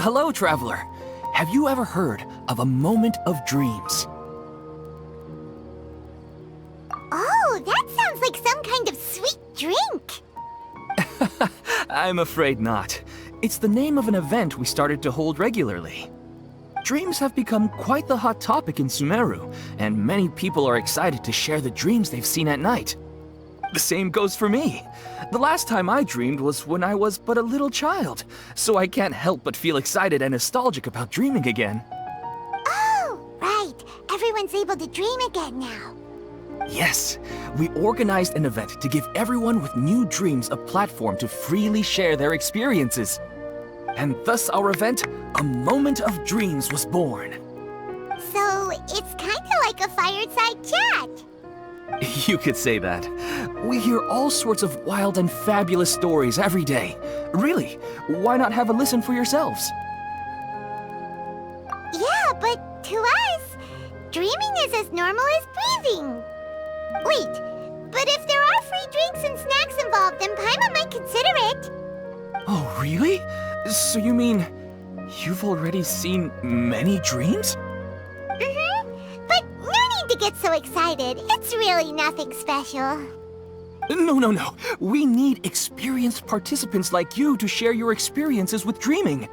Hello, traveler. Have you ever heard of a moment of dreams? Oh, that sounds like some kind of sweet drink. I'm afraid not. It's the name of an event we started to hold regularly. Dreams have become quite the hot topic in Sumeru, and many people are excited to share the dreams they've seen at night. The same goes for me. The last time I dreamed was when I was but a little child, so I can't help but feel excited and nostalgic about dreaming again. Oh, right. Everyone's able to dream again now. Yes, we organized an event to give everyone with new dreams a platform to freely share their experiences. And thus our event, A Moment of Dreams, was born. So, it's kinda like a fireside chat. You could say that. We hear all sorts of wild and fabulous stories every day. Really, why not have a listen for yourselves? Yeah, but to us, dreaming is as normal as breathing. Wait, but if there are free drinks and snacks involved, then Paimon might consider it. Oh, really? So you mean you've already seen many dreams? But no need to get so excited. It's really nothing special. No. We need experienced participants like you to share your experiences with dreaming.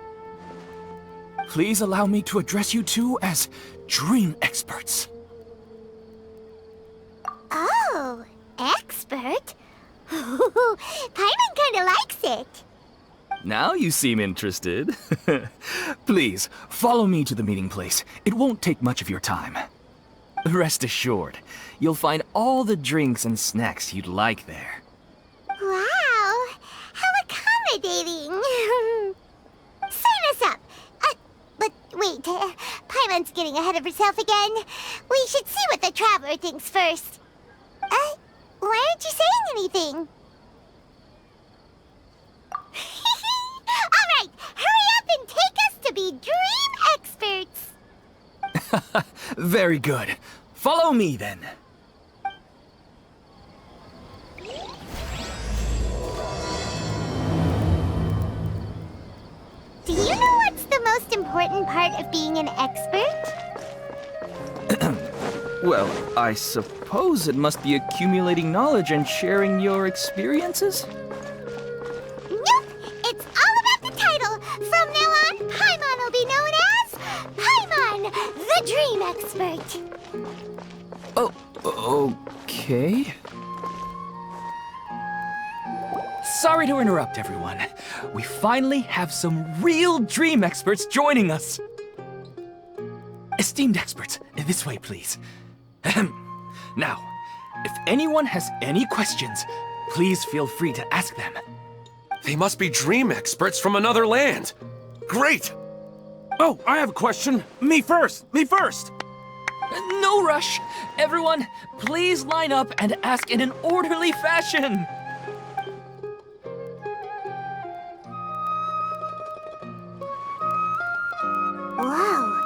Please allow me to address you two as dream experts. Oh, expert? Paimon kinda likes it. Now you seem interested. Please, follow me to the meeting place. It won't take much of your time. Rest assured, you'll find all the drinks and snacks you'd like there. Wow, how accommodating. Sign us up. But wait, Paimon's getting ahead of herself again. We should see what the traveler thinks first. Why aren't you saying anything? All right, hurry up and take us to be dream experts. Very good. Follow me then. Do you know what's the most important part of being an expert? Well, I suppose it must be accumulating knowledge and sharing your experiences? Nope, it's all about the title. From now on, Paimon will be known as Paimon, the Dream Expert. Oh, okay. Sorry to interrupt, everyone. We finally have some real dream experts joining us. Esteemed experts, this way, please. Now, if anyone has any questions, please feel free to ask them. They must be dream experts from another land. Great! Oh, I have a question. Me first! No rush. Everyone, please line up and ask in an orderly fashion. Whoa,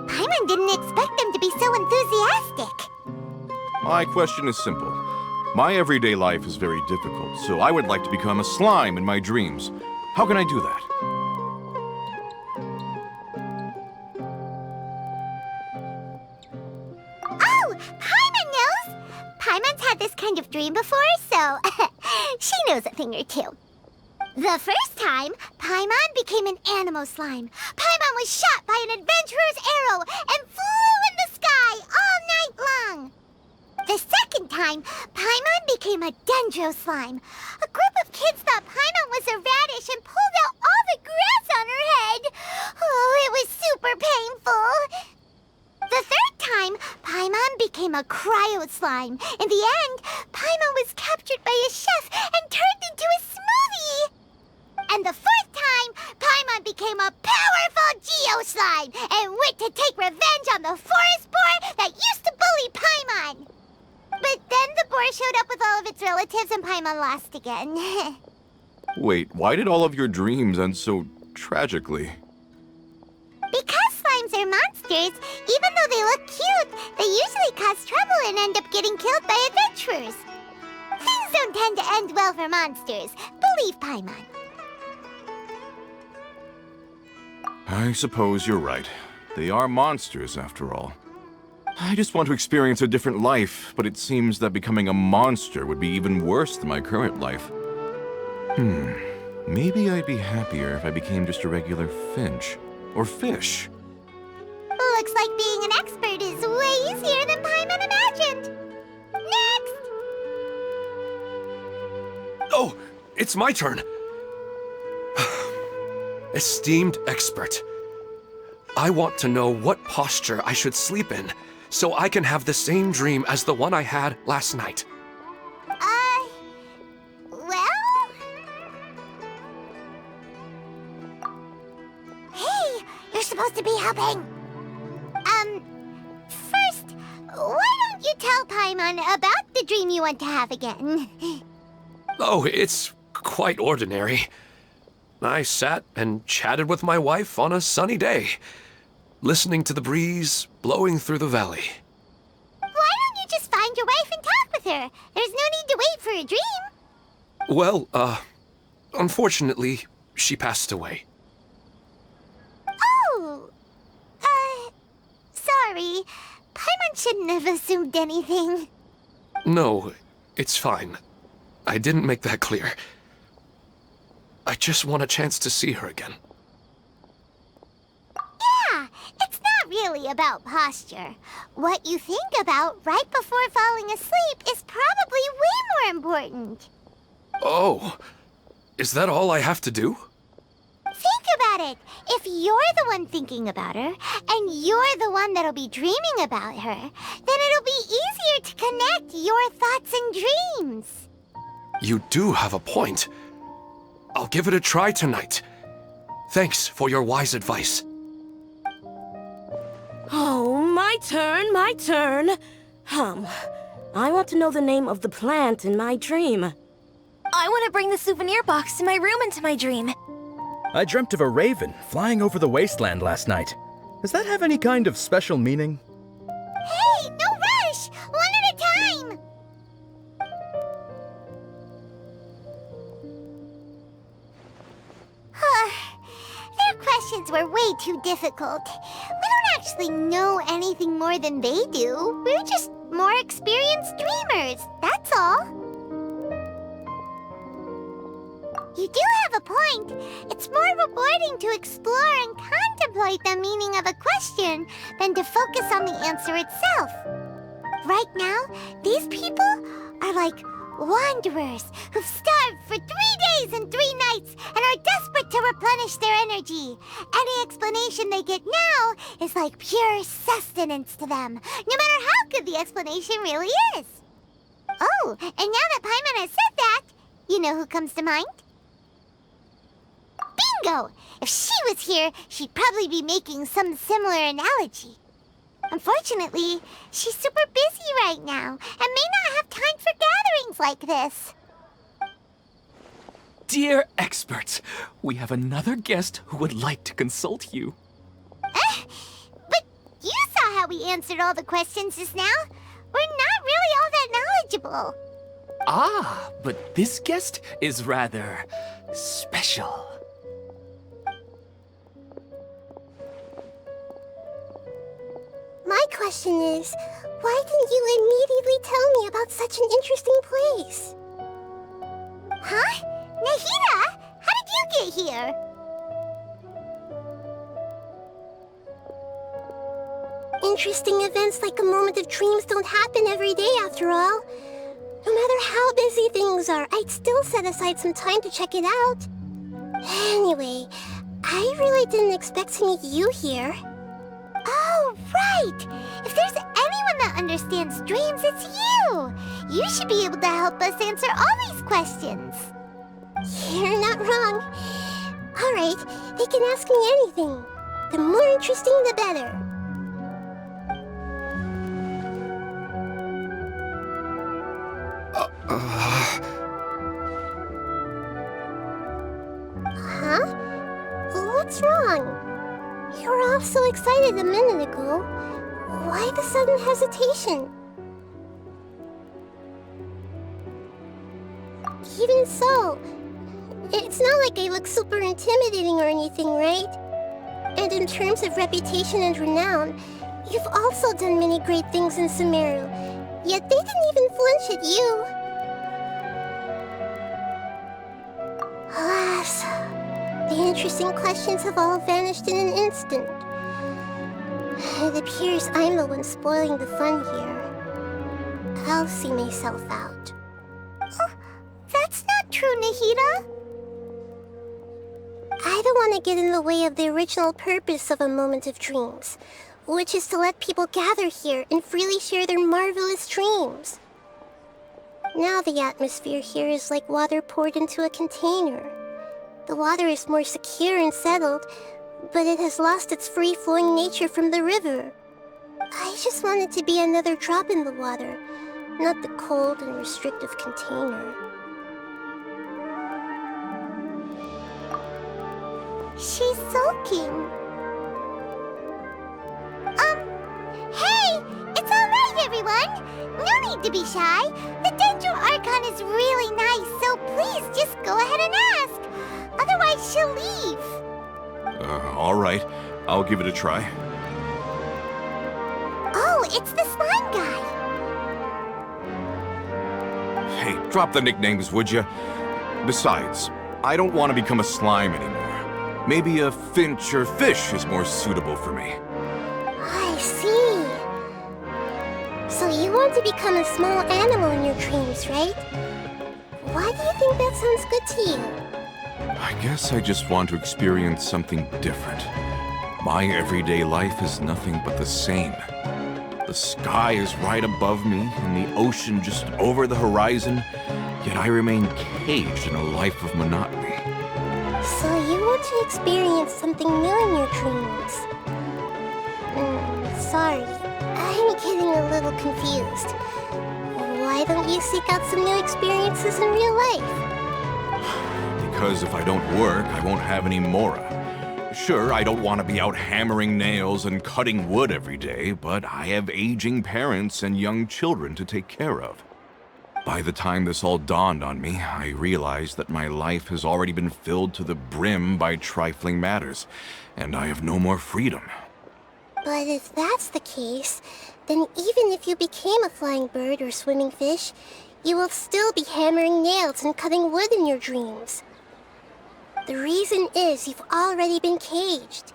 Paimon didn't expect them to be so enthusiastic. My question is simple. My everyday life is very difficult, so I would like to become a slime in my dreams. How can I do that? Oh, Paimon knows! Paimon's had this kind of dream before, so she knows a thing or two. The first time, Paimon became an animal slime. Paimon was shot by an adventurer's arrow and flew in the sky all night long. The second time, Paimon became a dendro slime. A group of kids thought Paimon was a radish and pulled out all the grass on her head. Oh, it was super painful. The third time, Paimon became a cryo slime. In the end, Paimon was captured by a chef and turned into a smoothie. And the fourth time, Paimon became a powerful Geo slime and went to take revenge on the forest boar that used to bully Paimon. But then the boar showed up with all of its relatives and Paimon lost again. Wait, why did all of your dreams end so tragically? Because slimes are monsters, even though they look cute, they usually cause trouble and end up getting killed by adventurers. Things don't tend to end well for monsters. Believe Paimon. I suppose you're right. They are monsters, after all. I just want to experience a different life, but it seems that becoming a monster would be even worse than my current life. Maybe I'd be happier if I became just a regular finch. Or fish. Looks like being an expert is way easier than Paimon imagined. Next! Oh, it's my turn. Esteemed expert, I want to know what posture I should sleep in so I can have the same dream as the one I had last night. Well? Hey, you're supposed to be helping. First, why don't you tell Paimon about the dream you want to have again? Oh, it's quite ordinary. I sat and chatted with my wife on a sunny day, listening to the breeze blowing through the valley. Why don't you just find your wife and talk with her? There's no need to wait for a dream. Well, unfortunately, she passed away. Oh, sorry. Paimon shouldn't have assumed anything. No, it's fine. I didn't make that clear. I just want a chance to see her again. Yeah, it's not really about posture. What you think about right before falling asleep is probably way more important. Oh, is that all I have to do? Think about it. If you're the one thinking about her, and you're the one that'll be dreaming about her, then it'll be easier to connect your thoughts and dreams. You do have a point. I'll give it a try tonight. Thanks for your wise advice. Oh, my turn. I want to know the name of the plant in my dream. I want to bring the souvenir box to my room into my dream. I dreamt of a raven flying over the wasteland last night. Does that have any kind of special meaning? Hey, no rush! One at a time! Their questions were way too difficult. We don't actually know anything more than they do. We're just more experienced dreamers, that's all. You do have a point. It's more rewarding to explore and contemplate the meaning of a question than to focus on the answer itself. Right now, these people are like wanderers who've starved for 3 days and 3 nights and are desperate to replenish their energy. Any explanation they get now is like pure sustenance to them, no matter how good the explanation really is. Oh, and now that Paimon has said that, you know who comes to mind? Bingo! If she was here, she'd probably be making some similar analogy. Unfortunately, she's super busy right now and may not have time for gatherings like this. Dear experts, we have another guest who would like to consult you. But you saw how we answered all the questions just now. We're not really all that knowledgeable. Ah, but this guest is rather special. My question is, why didn't you immediately tell me about such an interesting place? Huh? Nahida, how did you get here? Interesting events like a moment of dreams don't happen every day after all. No matter how busy things are, I'd still set aside some time to check it out. Anyway, I really didn't expect to meet you here. Oh, right! If there's anyone that understands dreams, it's you! You should be able to help us answer all these questions. You're not wrong. Alright, they can ask me anything. The more interesting, the better. Huh? What's wrong? You were all so excited a minute ago. Why the sudden hesitation? Even so, it's not like I look super intimidating or anything, right? And in terms of reputation and renown, you've also done many great things in Sumeru, yet they didn't even flinch at you. Alas, the interesting questions have all vanished in an instant. It appears I'm the one spoiling the fun here. I'll see myself out. Oh, that's not true, Nahida. I don't want to get in the way of the original purpose of a Moment of Dreams, which is to let people gather here and freely share their marvelous dreams. Now the atmosphere here is like water poured into a container. The water is more secure and settled, but it has lost its free-flowing nature from the river. I just want it to be another drop in the water, not the cold and restrictive container. She's sulking. Hey! It's alright, everyone! No need to be shy. The Dendro Archon is really nice, so please just go ahead and ask. Otherwise, she'll leave. All right. I'll give it a try. Oh, it's the slime guy. Hey, drop the nicknames, would you? Besides, I don't want to become a slime anymore. Maybe a finch or fish is more suitable for me. I see. So you want to become a small animal in your dreams, right? Why do you think that sounds good to you? I guess I just want to experience something different. My everyday life is nothing but the same. The sky is right above me and the ocean just over the horizon, yet I remain caged in a life of monotony. So you want to experience something new in your dreams? Sorry, I'm getting a little confused. Why don't you seek out some new experiences in real life? Because if I don't work, I won't have any mora. Sure, I don't want to be out hammering nails and cutting wood every day, but I have aging parents and young children to take care of. By the time this all dawned on me, I realized that my life has already been filled to the brim by trifling matters, and I have no more freedom. But if that's the case, then even if you became a flying bird or swimming fish, you will still be hammering nails and cutting wood in your dreams. The reason is you've already been caged.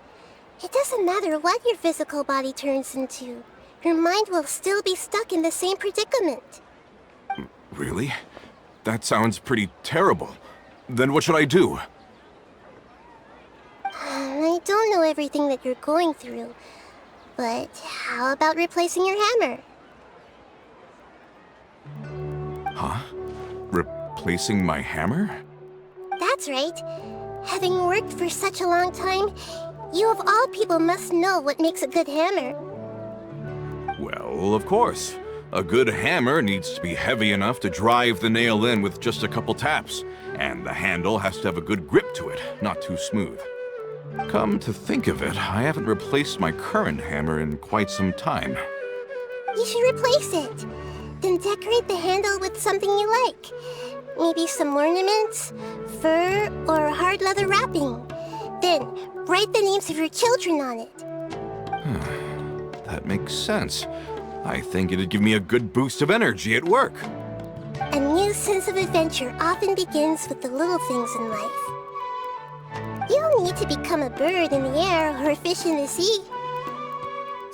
It doesn't matter what your physical body turns into. Your mind will still be stuck in the same predicament. Really? That sounds pretty terrible. Then what should I do? I don't know everything that you're going through, but how about replacing your hammer? Huh? Replacing my hammer? That's right. Having worked for such a long time, you of all people must know what makes a good hammer. Well, of course. A good hammer needs to be heavy enough to drive the nail in with just a couple taps, and the handle has to have a good grip to it, not too smooth. Come to think of it, I haven't replaced my current hammer in quite some time. You should replace it. Then decorate the handle with something you like. Maybe some ornaments, fur, or hard leather wrapping. Then write the names of your children on it. That makes sense. I think it'd give me a good boost of energy at work. A new sense of adventure often begins with the little things in life. You don't need to become a bird in the air or a fish in the sea.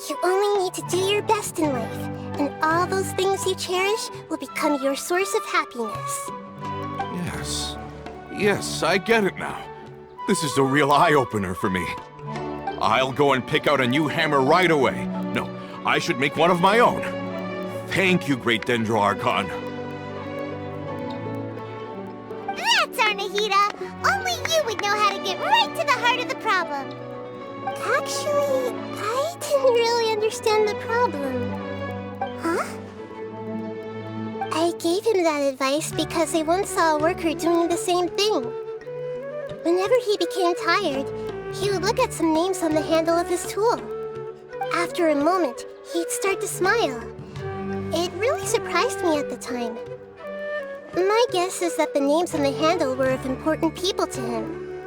You only need to do your best in life, and all those things you cherish will become your source of happiness. Yes, I get it now. This is a real eye-opener for me. I'll go and pick out a new hammer right away. No, I should make one of my own. Thank you, Great Dendro Archon. That's our Nahida! Only you would know how to get right to the heart of the problem. Actually, I didn't really understand the problem. Huh? I gave him that advice because I once saw a worker doing the same thing. Whenever he became tired, he would look at some names on the handle of his tool. After a moment, he'd start to smile. It really surprised me at the time. My guess is that the names on the handle were of important people to him.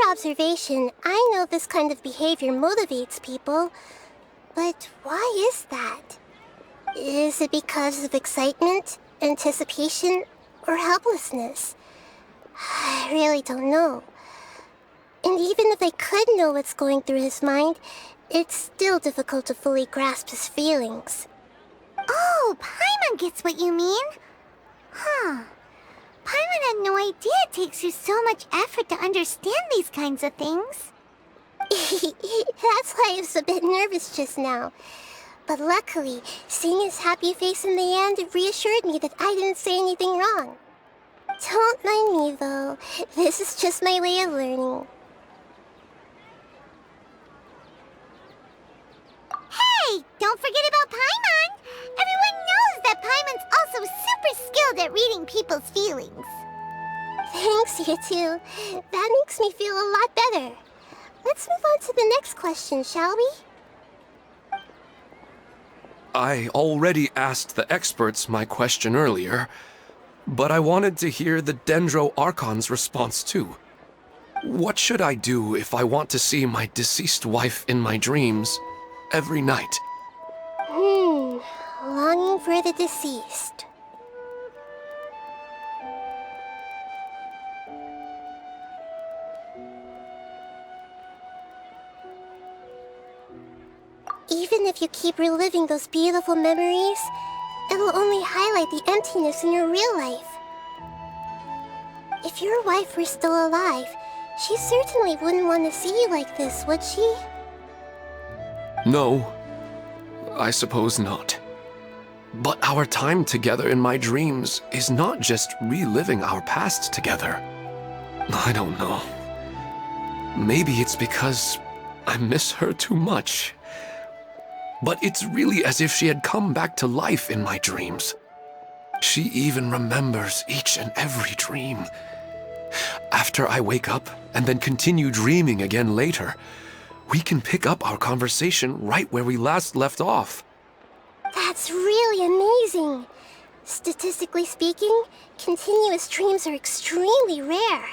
observation, I know this kind of behavior motivates people. But why is that? Is it because of excitement, anticipation, or helplessness? I really don't know. And even if I could know what's going through his mind, it's still difficult to fully grasp his feelings. Oh, Paimon gets what you mean. Huh. Paimon had no idea it takes you so much effort to understand these kinds of things. That's why I was a bit nervous just now. But luckily, seeing his happy face in the end reassured me that I didn't say anything wrong. Don't mind me, though. This is just my way of learning. Hey, don't forget about Paimon! Everyone knows that Paimon's also super skilled at reading people's feelings. Thanks, you two. That makes me feel a lot better. Let's move on to the next question, shall we? I already asked the experts my question earlier, but I wanted to hear the Dendro Archon's response too. What should I do if I want to see my deceased wife in my dreams every night? Longing for the deceased. Even if you keep reliving those beautiful memories, it'll only highlight the emptiness in your real life. If your wife were still alive, she certainly wouldn't want to see you like this, would she? No, I suppose not. But our time together in my dreams is not just reliving our past together. I don't know. Maybe it's because I miss her too much. But it's really as if she had come back to life in my dreams. She even remembers each and every dream. After I wake up and then continue dreaming again later, we can pick up our conversation right where we last left off. That's really amazing. Statistically speaking, continuous dreams are extremely rare.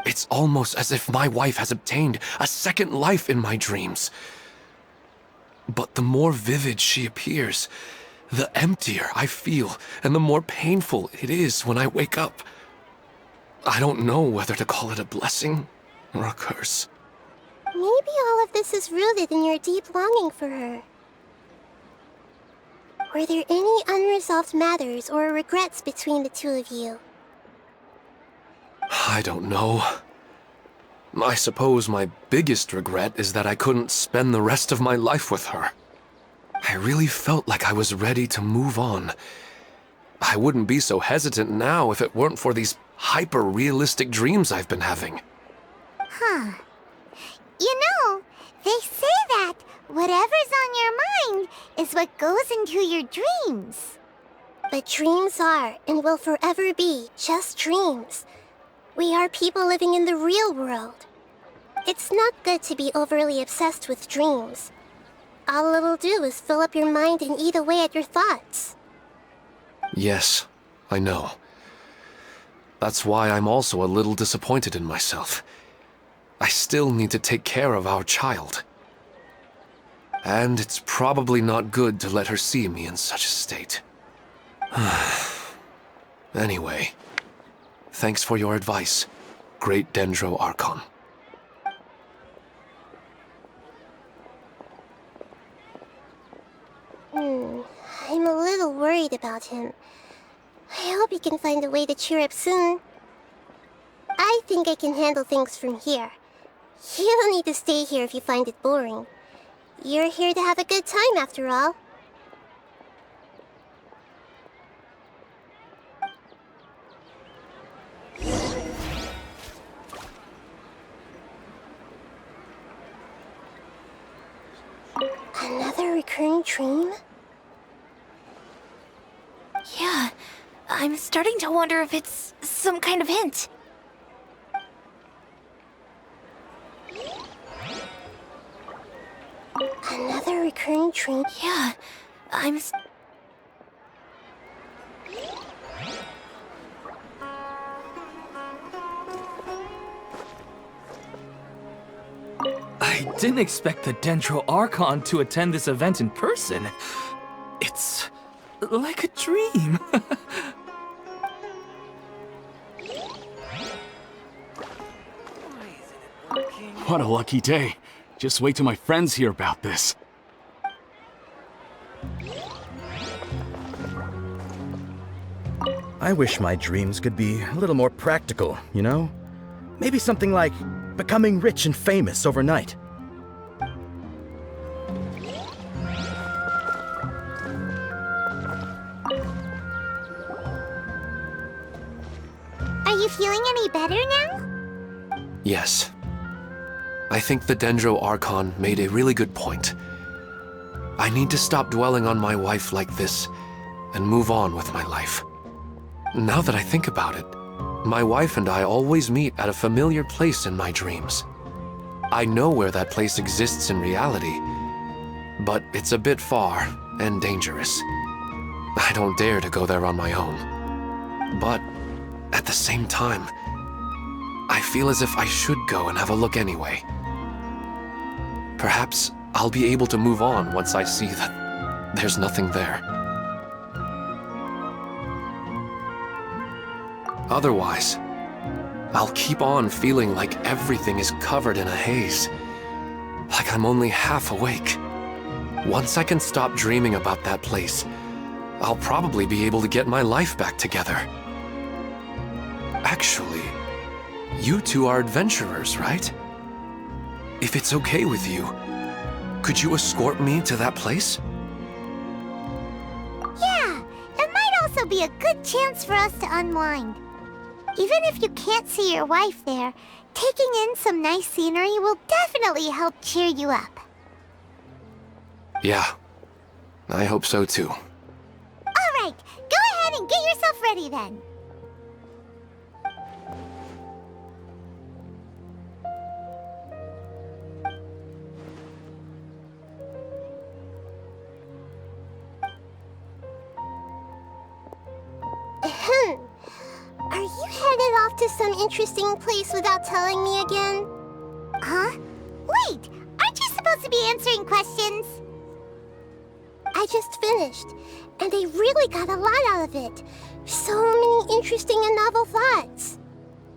It's almost as if my wife has obtained a second life in my dreams. But the more vivid she appears, the emptier I feel and the more painful it is when I wake up. I don't know whether to call it a blessing or a curse. Maybe all of this is rooted in your deep longing for her. Were there any unresolved matters or regrets between the two of you? I don't know. I suppose my biggest regret is that I couldn't spend the rest of my life with her. I really felt like I was ready to move on. I wouldn't be so hesitant now if it weren't for these hyper-realistic dreams I've been having. Huh. You know, they say that whatever's on your mind is what goes into your dreams. But dreams are and will forever be just dreams. We are people living in the real world. It's not good to be overly obsessed with dreams. All it'll do is fill up your mind and eat away at your thoughts. Yes, I know. That's why I'm also a little disappointed in myself. I still need to take care of our child. And it's probably not good to let her see me in such a state. Anyway, thanks for your advice, Great Dendro Archon. I'm a little worried about him. I hope he can find a way to cheer up soon. I think I can handle things from here. You don't need to stay here if you find it boring. You're here to have a good time after all. Another recurring dream? Yeah, I'm starting to wonder if it's some kind of hint. Another recurring dream? Yeah, I'm... I didn't expect the Dendro Archon to attend this event in person. It's like a dream. What a lucky day. Just wait till my friends hear about this. I wish my dreams could be a little more practical, you know? Maybe something like becoming rich and famous overnight. Are you feeling any better now? Yes. I think the Dendro Archon made a really good point. I need to stop dwelling on my wife like this and move on with my life. Now that I think about it, my wife and I always meet at a familiar place in my dreams. I know where that place exists in reality, but it's a bit far and dangerous. I don't dare to go there on my own. But at the same time, I feel as if I should go and have a look anyway. Perhaps I'll be able to move on once I see that there's nothing there. Otherwise, I'll keep on feeling like everything is covered in a haze, like I'm only half awake. Once I can stop dreaming about that place, I'll probably be able to get my life back together. Actually, you two are adventurers, right? If it's okay with you, could you escort me to that place? Yeah, it might also be a good chance for us to unwind. Even if you can't see your wife there, taking in some nice scenery will definitely help cheer you up. Yeah, I hope so too. All right, go ahead and get yourself ready then. Are you headed off to some interesting place without telling me again? Huh? Wait, aren't you supposed to be answering questions? I just finished, and I really got a lot out of it. So many interesting and novel thoughts.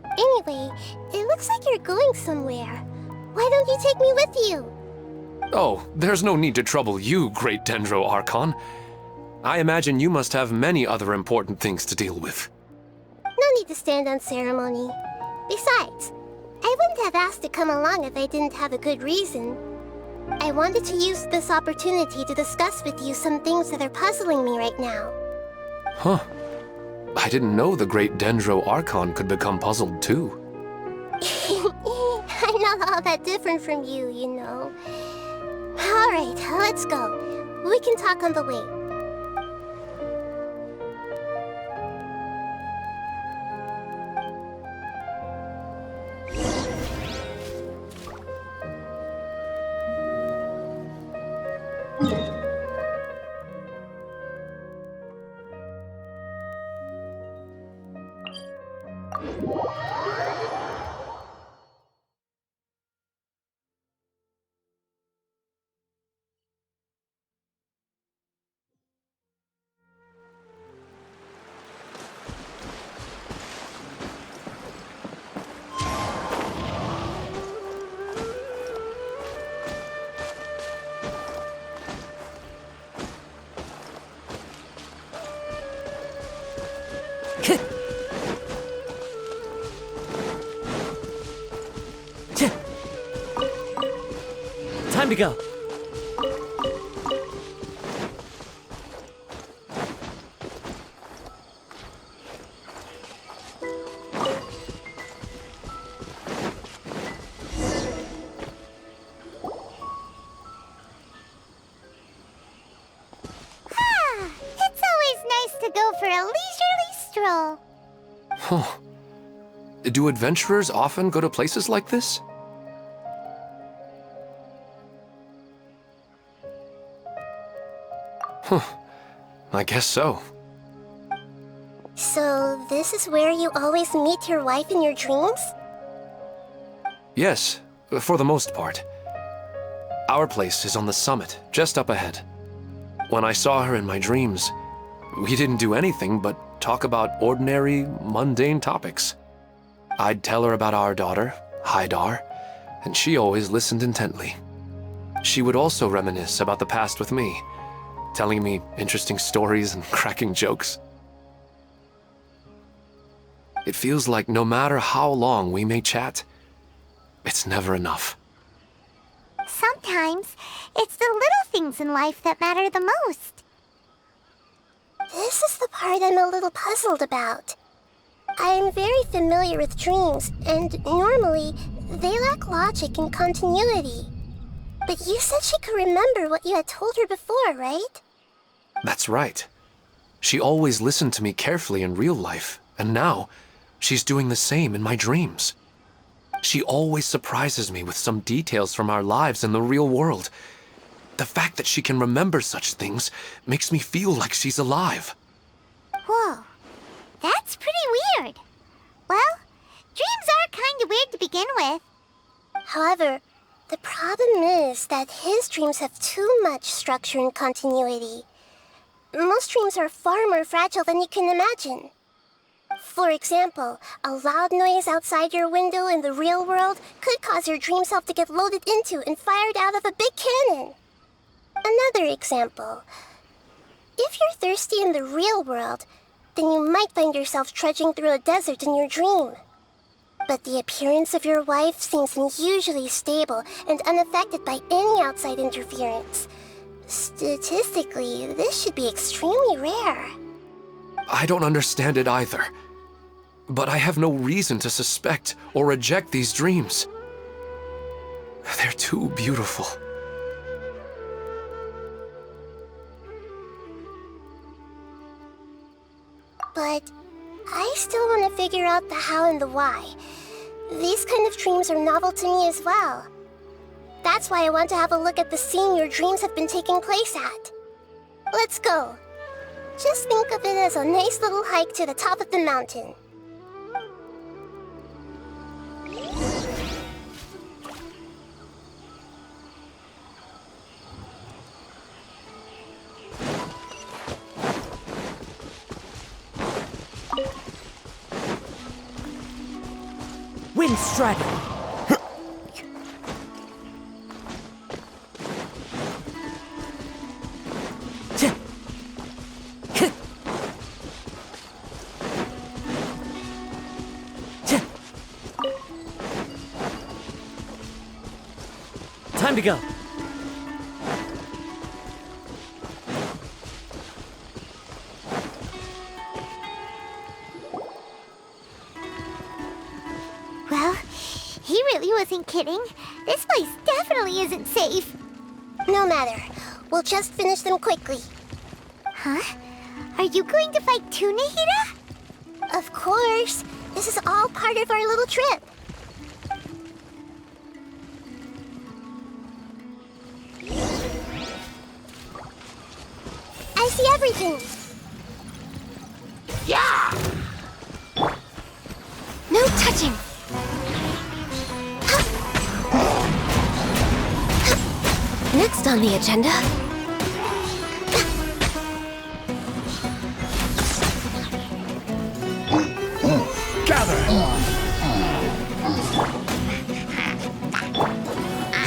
Anyway, it looks like you're going somewhere. Why don't you take me with you? Oh, there's no need to trouble you, great Dendro Archon. I imagine you must have many other important things to deal with. No need to stand on ceremony. Besides, I wouldn't have asked to come along if I didn't have a good reason. I wanted to use this opportunity to discuss with you some things that are puzzling me right now. Huh. I didn't know the great Dendro Archon could become puzzled too. I'm not all that different from you, you know. Alright, let's go. We can talk on the way. Time to go. It's always nice to go for a leisurely stroll. Huh. Do adventurers often go to places like this? Huh. I guess so. So, this is where you always meet your wife in your dreams? Yes, for the most part. Our place is on the summit, just up ahead. When I saw her in my dreams, we didn't do anything but talk about ordinary, mundane topics. I'd tell her about our daughter, Haidar, and she always listened intently. She would also reminisce about the past with me, telling me interesting stories and cracking jokes. It feels like no matter how long we may chat, it's never enough. Sometimes, it's the little things in life that matter the most. This is the part I'm a little puzzled about. I am very familiar with dreams, and normally, they lack logic and continuity. But you said she could remember what you had told her before, right? That's right. She always listened to me carefully in real life, and now, she's doing the same in my dreams. She always surprises me with some details from our lives in the real world. The fact that she can remember such things makes me feel like she's alive. Whoa, that's pretty weird. Well, dreams are kind of weird to begin with. However, the problem is that his dreams have too much structure and continuity. Most dreams are far more fragile than you can imagine. For example, a loud noise outside your window in the real world could cause your dream self to get loaded into and fired out of a big cannon. Another example. If you're thirsty in the real world, then you might find yourself trudging through a desert in your dream. But the appearance of your wife seems unusually stable and unaffected by any outside interference. Statistically, this should be extremely rare. I don't understand it either. But I have no reason to suspect or reject these dreams. They're too beautiful. But I still want to figure out the how and the why. These kind of dreams are novel to me as well. That's why I want to have a look at the scene your dreams have been taking place at. Let's go. Just think of it as a nice little hike to the top of the mountain. Wind Strider! Time to go. Well, he really wasn't kidding. This place definitely isn't safe. No matter. We'll just finish them quickly. Huh? Are you going to fight too, Nahida? Of course. This is all part of our little trip. I see everything. Yeah! No touching! Next on the agenda...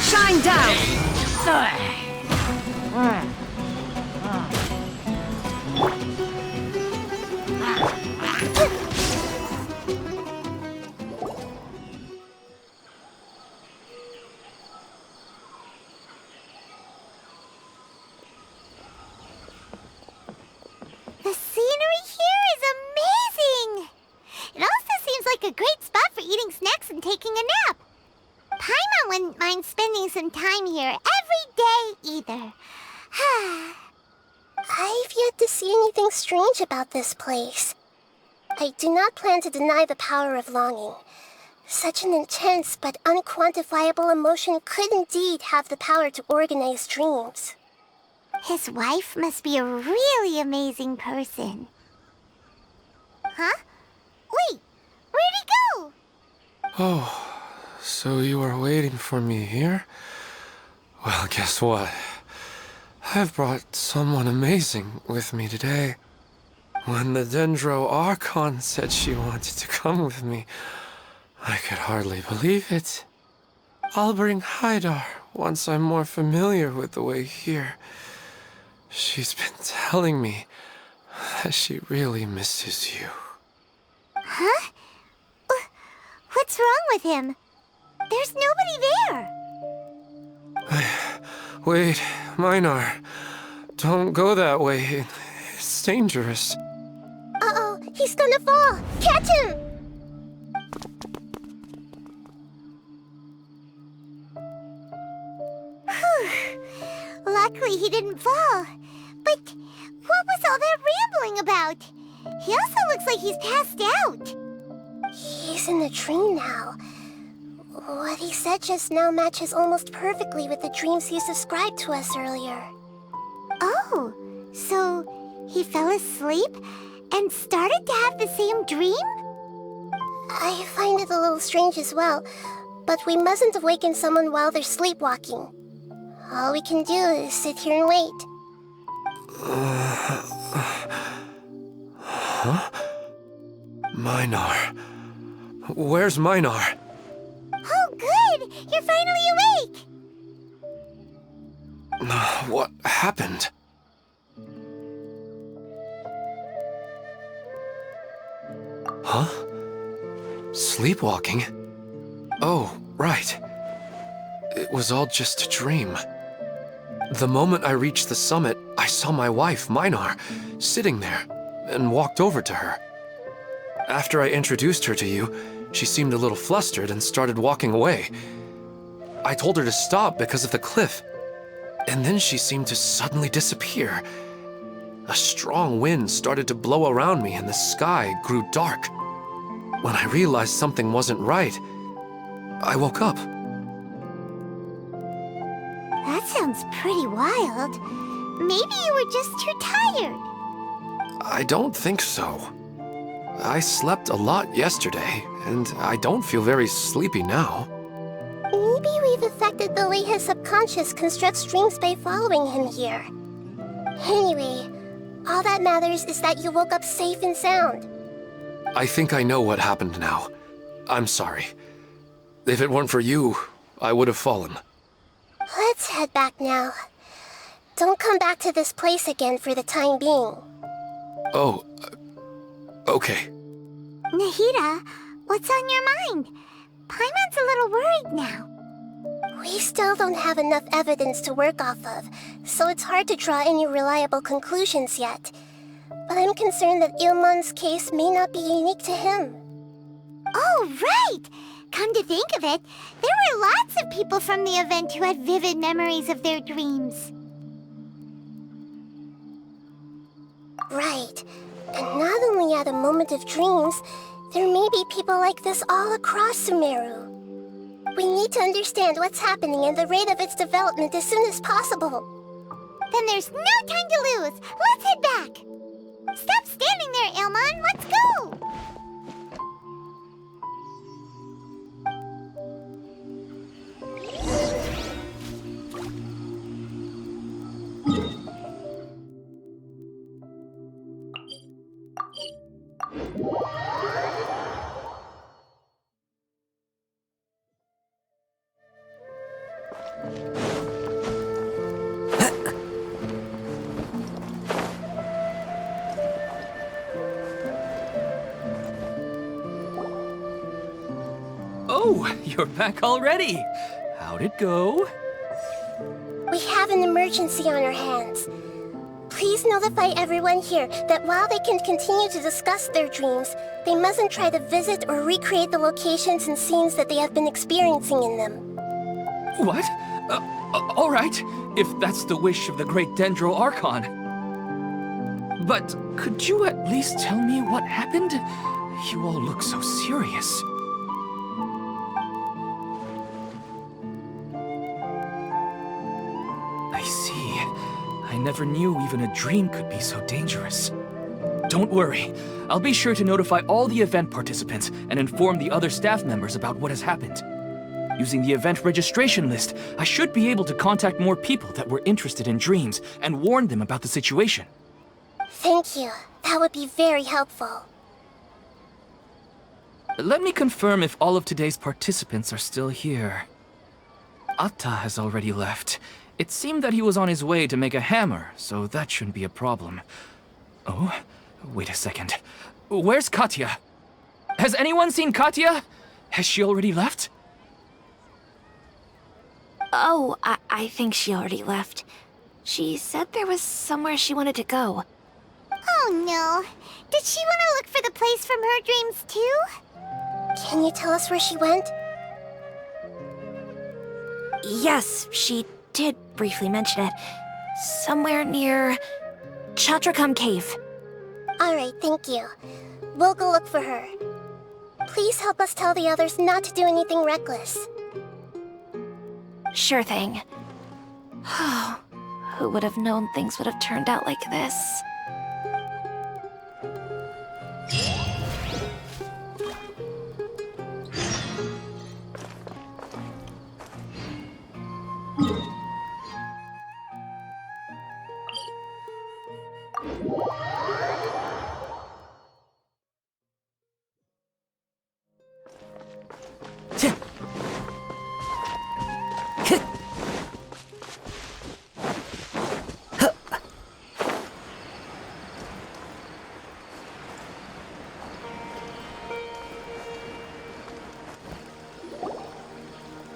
Shine down! The scenery here is amazing! It also seems like a great spot for eating snacks and taking a nap. Paimon wouldn't mind spending some time here every day either. I've yet to see anything strange about this place. I do not plan to deny the power of longing. Such an intense but unquantifiable emotion could indeed have the power to organize dreams. His wife must be a really amazing person. Huh? Wait, where'd he go? Oh, so you are waiting for me here? Well, guess what? I've brought someone amazing with me today. When the Dendro Archon said she wanted to come with me, I could hardly believe it. I'll bring Haidar once I'm more familiar with the way here. She's been telling me that she really misses you. Huh? What's wrong with him? There's nobody there. Wait, Minar. Don't go that way. It's dangerous. Uh-oh, he's gonna fall! Catch him! Luckily he didn't fall. But what was all that rambling about? He also looks like he's passed out. He's in a dream now. What he said just now matches almost perfectly with the dreams he's described to us earlier. Oh, so he fell asleep and started to have the same dream? I find it a little strange as well, but we mustn't awaken someone while they're sleepwalking. All we can do is sit here and wait. Huh? Minar. Where's Minar? Oh, good! You're finally awake! What happened? Huh? Sleepwalking? Oh, right. It was all just a dream. The moment I reached the summit, I saw my wife, Minar, sitting there, and walked over to her. After I introduced her to you, she seemed a little flustered and started walking away. I told her to stop because of the cliff, and then she seemed to suddenly disappear. A strong wind started to blow around me and the sky grew dark. When I realized something wasn't right, I woke up. That sounds pretty wild. Maybe you were just too tired. I don't think so. I slept a lot yesterday, and I don't feel very sleepy now. Maybe we've affected the way his subconscious constructs dreams by following him here. Anyway, all that matters is that you woke up safe and sound. I think I know what happened now. I'm sorry. If it weren't for you, I would have fallen. Let's head back now. Don't come back to this place again for the time being. Oh, okay. Nahida, what's on your mind? Paimon's a little worried now. We still don't have enough evidence to work off of, so it's hard to draw any reliable conclusions yet. But I'm concerned that Ilmon's case may not be unique to him. Oh, right! Come to think of it, there were lots of people from the event who had vivid memories of their dreams. Right. And not only at a moment of dreams, there may be people like this all across Sumeru. We need to understand what's happening and the rate of its development as soon as possible. Then there's no time to lose. Let's head back. Stop standing there, Ilmon. Let's go. Oh, you're back already. How'd it go? We have an emergency on our hands. Please notify everyone here that while they can continue to discuss their dreams, they mustn't try to visit or recreate the locations and scenes that they have been experiencing in them. What? All right, if that's the wish of the great Dendro Archon. But could you at least tell me what happened? You all look so serious. I see. I never knew even a dream could be so dangerous. Don't worry. I'll be sure to notify all the event participants and inform the other staff members about what has happened. Using the event registration list, I should be able to contact more people that were interested in dreams and warn them about the situation. Thank you. That would be very helpful. Let me confirm if all of today's participants are still here. Atta has already left. It seemed that he was on his way to make a hammer, so that shouldn't be a problem. Oh, wait a second. Where's Katya? Has anyone seen Katya? Has she already left? Oh, I think she already left. She said there was somewhere she wanted to go. Oh no. Did she want to look for the place from her dreams too? Can you tell us where she went? Yes, she did briefly mention it. Somewhere near Chatrakam Cave. Alright, thank you. We'll go look for her. Please help us tell the others not to do anything reckless. Sure thing. Who would have known things would have turned out like this?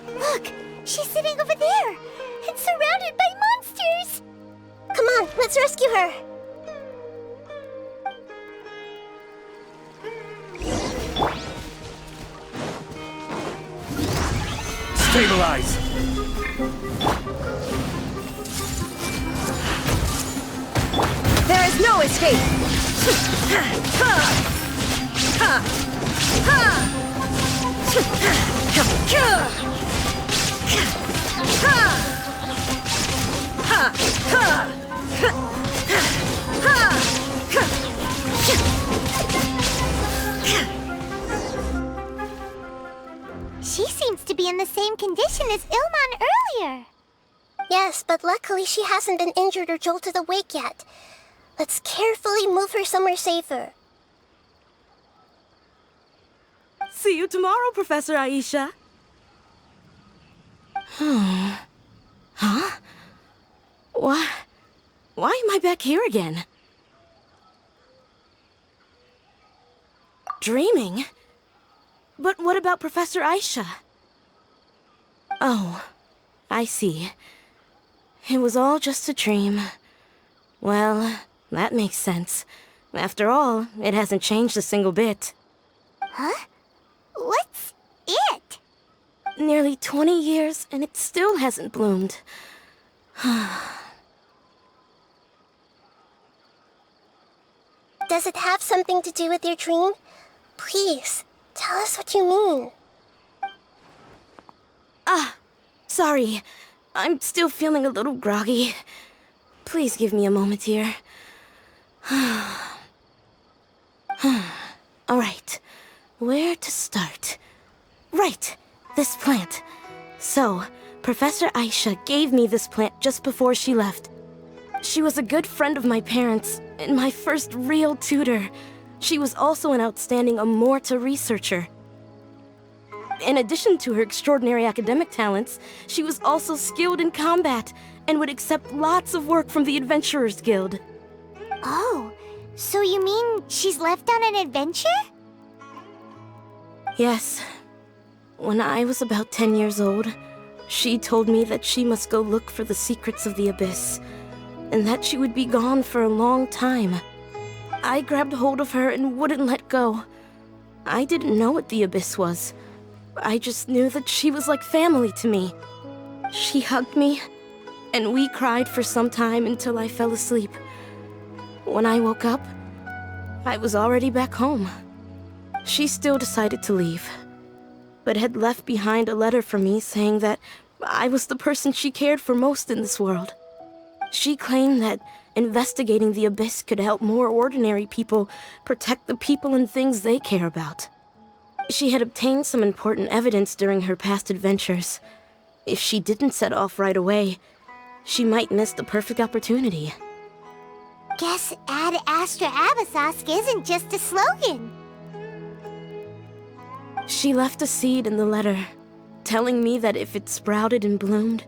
Look! She's sitting over there! And surrounded by monsters! Come on, let's rescue her! Stabilize! There is no escape! She seems to be in the same condition as Ilman earlier. Yes, but luckily she hasn't been injured or jolted awake yet. Let's carefully move her somewhere safer. See you tomorrow, Professor Aisha. Huh? Why am I back here again? Dreaming? But what about Professor Aisha? Oh, I see. It was all just a dream. Well, that makes sense. After all, it hasn't changed a single bit. Huh? What's it? Nearly 20 years, and it still hasn't bloomed. Does it have something to do with your dream? Please, tell us what you mean. Sorry. I'm still feeling a little groggy. Please give me a moment here. Alright, where to start? Right, this plant. So, Professor Aisha gave me this plant just before she left. She was a good friend of my parents, and my first real tutor. She was also an outstanding Amorta researcher. In addition to her extraordinary academic talents, she was also skilled in combat and would accept lots of work from the Adventurers Guild. Oh, so you mean she's left on an adventure? Yes. When I was about 10 years old, she told me that she must go look for the secrets of the Abyss, and that she would be gone for a long time. I grabbed hold of her and wouldn't let go. I didn't know what the Abyss was. I just knew that she was like family to me. She hugged me, and we cried for some time until I fell asleep. When I woke up, I was already back home. She still decided to leave, but had left behind a letter for me saying that I was the person she cared for most in this world. She claimed that investigating the Abyss could help more ordinary people protect the people and things they care about. She had obtained some important evidence during her past adventures. If she didn't set off right away, she might miss the perfect opportunity. Guess Ad Astra Abyssosque isn't just a slogan. She left a seed in the letter, telling me that if it sprouted and bloomed,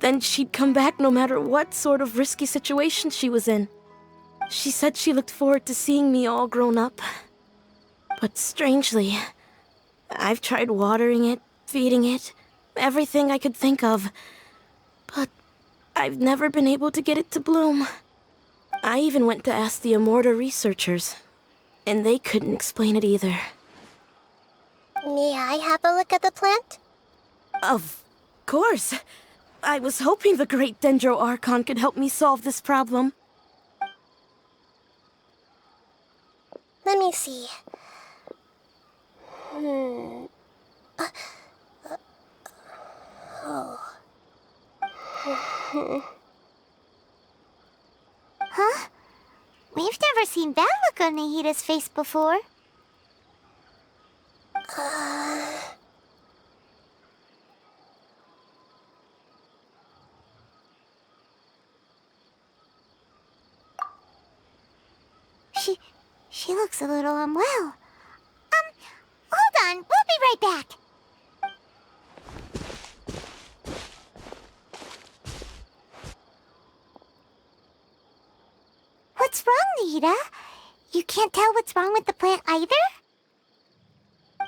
then she'd come back no matter what sort of risky situation she was in. She said she looked forward to seeing me all grown up. But strangely, I've tried watering it, feeding it, everything I could think of. But I've never been able to get it to bloom. I even went to ask the Amorta researchers, and they couldn't explain it either. May I have a look at the plant? Of course. I was hoping the great Dendro Archon could help me solve this problem. Let me see. Huh? We've never seen that look on Nahida's face before. She looks a little unwell. Hold on, we'll be right back. What's wrong, Nahida? You can't tell what's wrong with the plant either?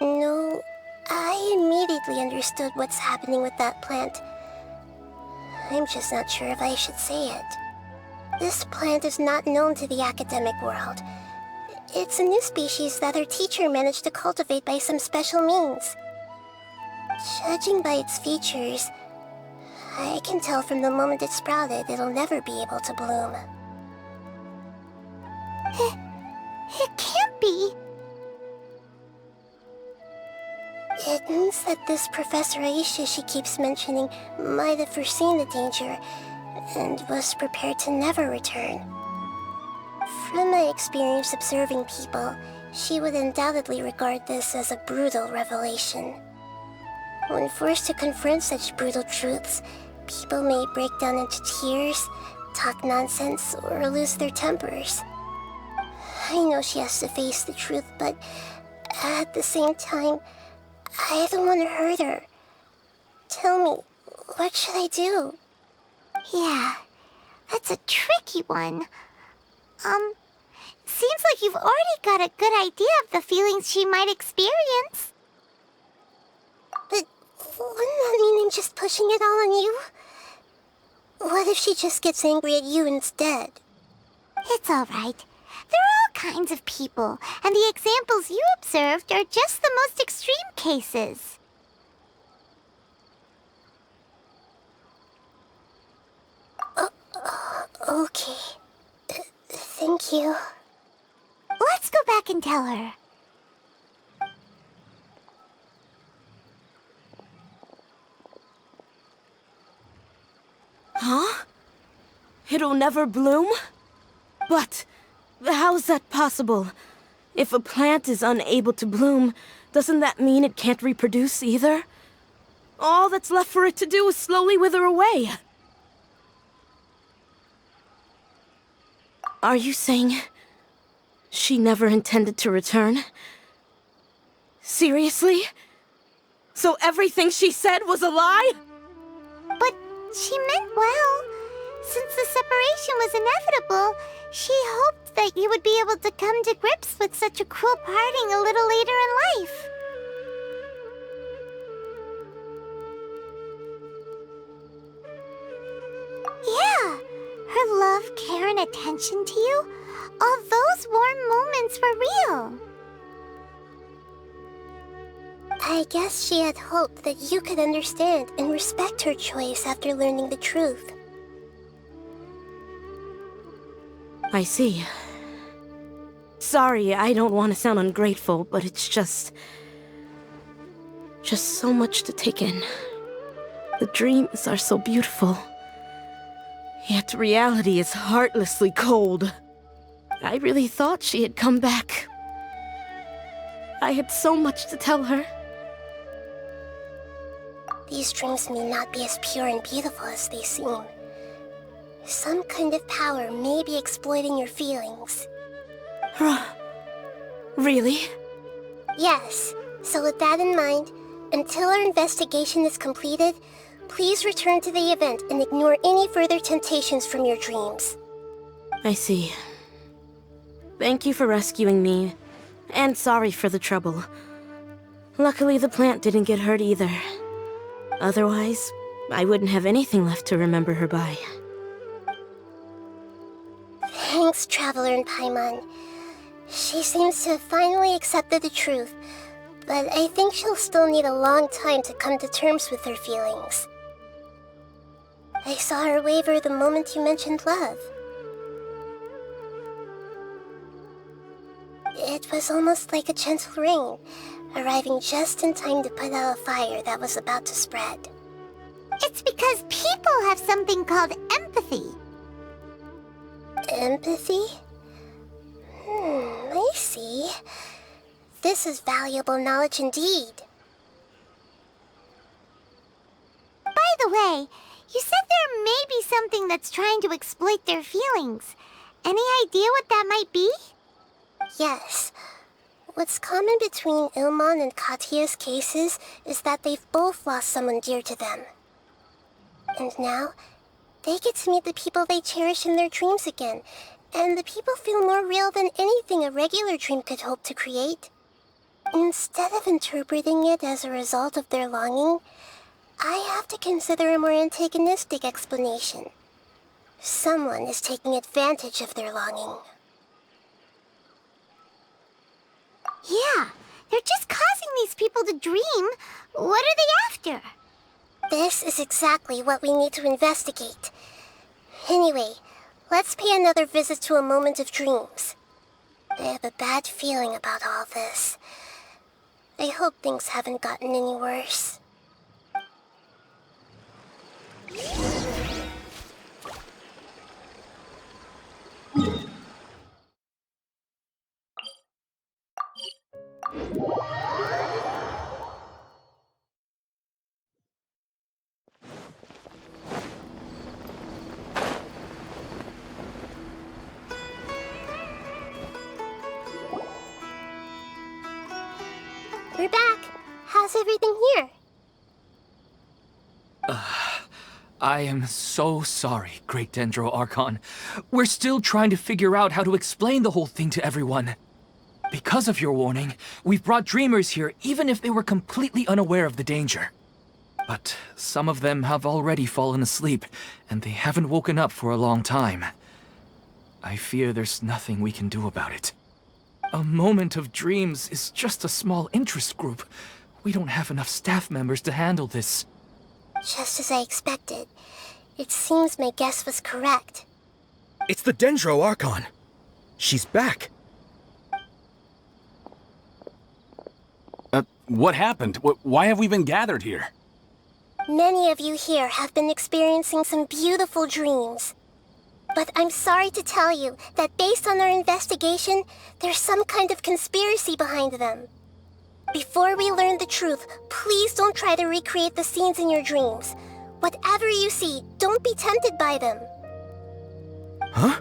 No, I immediately understood what's happening with that plant. I'm just not sure if I should say it. This plant is not known to the academic world. It's a new species that our teacher managed to cultivate by some special means. Judging by its features, I can tell from the moment it sprouted it'll never be able to bloom. It can't be. It means that this Professor Aisha she keeps mentioning might have foreseen the danger and was prepared to never return. From my experience observing people, she would undoubtedly regard this as a brutal revelation. When forced to confront such brutal truths, people may break down into tears, talk nonsense, or lose their tempers. I know she has to face the truth, but at the same time, I don't want to hurt her. Tell me, what should I do? Yeah, that's a tricky one. Seems like you've already got a good idea of the feelings she might experience. But wouldn't that mean I'm just pushing it all on you? What if she just gets angry at you instead? It's all right. There are all kinds of people, and the examples you observed are just the most extreme cases. Okay. Thank you. Let's go back and tell her. Huh? It'll never bloom? But how's that possible? If a plant is unable to bloom, doesn't that mean it can't reproduce either? All that's left for it to do is slowly wither away. Are you saying she never intended to return? Seriously? So everything she said was a lie? But she meant well. Since the separation was inevitable, she hoped that you would be able to come to grips with such a cruel parting a little later in life. Yeah, her love, care, and attention to you, all those warm moments were real. I guess she had hoped that you could understand and respect her choice after learning the truth. I see. Sorry, I don't want to sound ungrateful, but it's just so much to take in. The dreams are so beautiful. Yet reality is heartlessly cold. I really thought she had come back. I had so much to tell her. These dreams may not be as pure and beautiful as they seem. Some kind of power may be exploiting your feelings. Really? Yes, so with that in mind, until our investigation is completed, please return to the event and ignore any further temptations from your dreams. I see. Thank you for rescuing me, and sorry for the trouble. Luckily, the plant didn't get hurt either. Otherwise, I wouldn't have anything left to remember her by. Thanks, Traveler and Paimon. She seems to have finally accepted the truth, but I think she'll still need a long time to come to terms with her feelings. I saw her waver the moment you mentioned love. It was almost like a gentle rain, arriving just in time to put out a fire that was about to spread. It's because people have something called empathy. Empathy? I see. This is valuable knowledge indeed. By the way, you said there may be something that's trying to exploit their feelings. Any idea what that might be? Yes. What's common between Ilmon and Katia's cases is that they've both lost someone dear to them. And now, they get to meet the people they cherish in their dreams again, and the people feel more real than anything a regular dream could hope to create. Instead of interpreting it as a result of their longing, I have to consider a more antagonistic explanation. Someone is taking advantage of their longing. Yeah, they're just causing these people to dream. What are they after? This is exactly what we need to investigate. Anyway, let's pay another visit to a moment of dreams. I have a bad feeling about all this. I hope things haven't gotten any worse. We're back. How's everything here? I am so sorry, Great Dendro Archon. We're still trying to figure out how to explain the whole thing to everyone. Because of your warning, we've brought dreamers here even if they were completely unaware of the danger. But some of them have already fallen asleep, and they haven't woken up for a long time. I fear there's nothing we can do about it. A moment of dreams is just a small interest group. We don't have enough staff members to handle this. Just as I expected. It seems my guess was correct. It's the Dendro Archon. She's back. What happened? Why have we been gathered here? Many of you here have been experiencing some beautiful dreams. But I'm sorry to tell you that based on our investigation, there's some kind of conspiracy behind them. Before we learn the truth, please don't try to recreate the scenes in your dreams. Whatever you see, don't be tempted by them. Huh?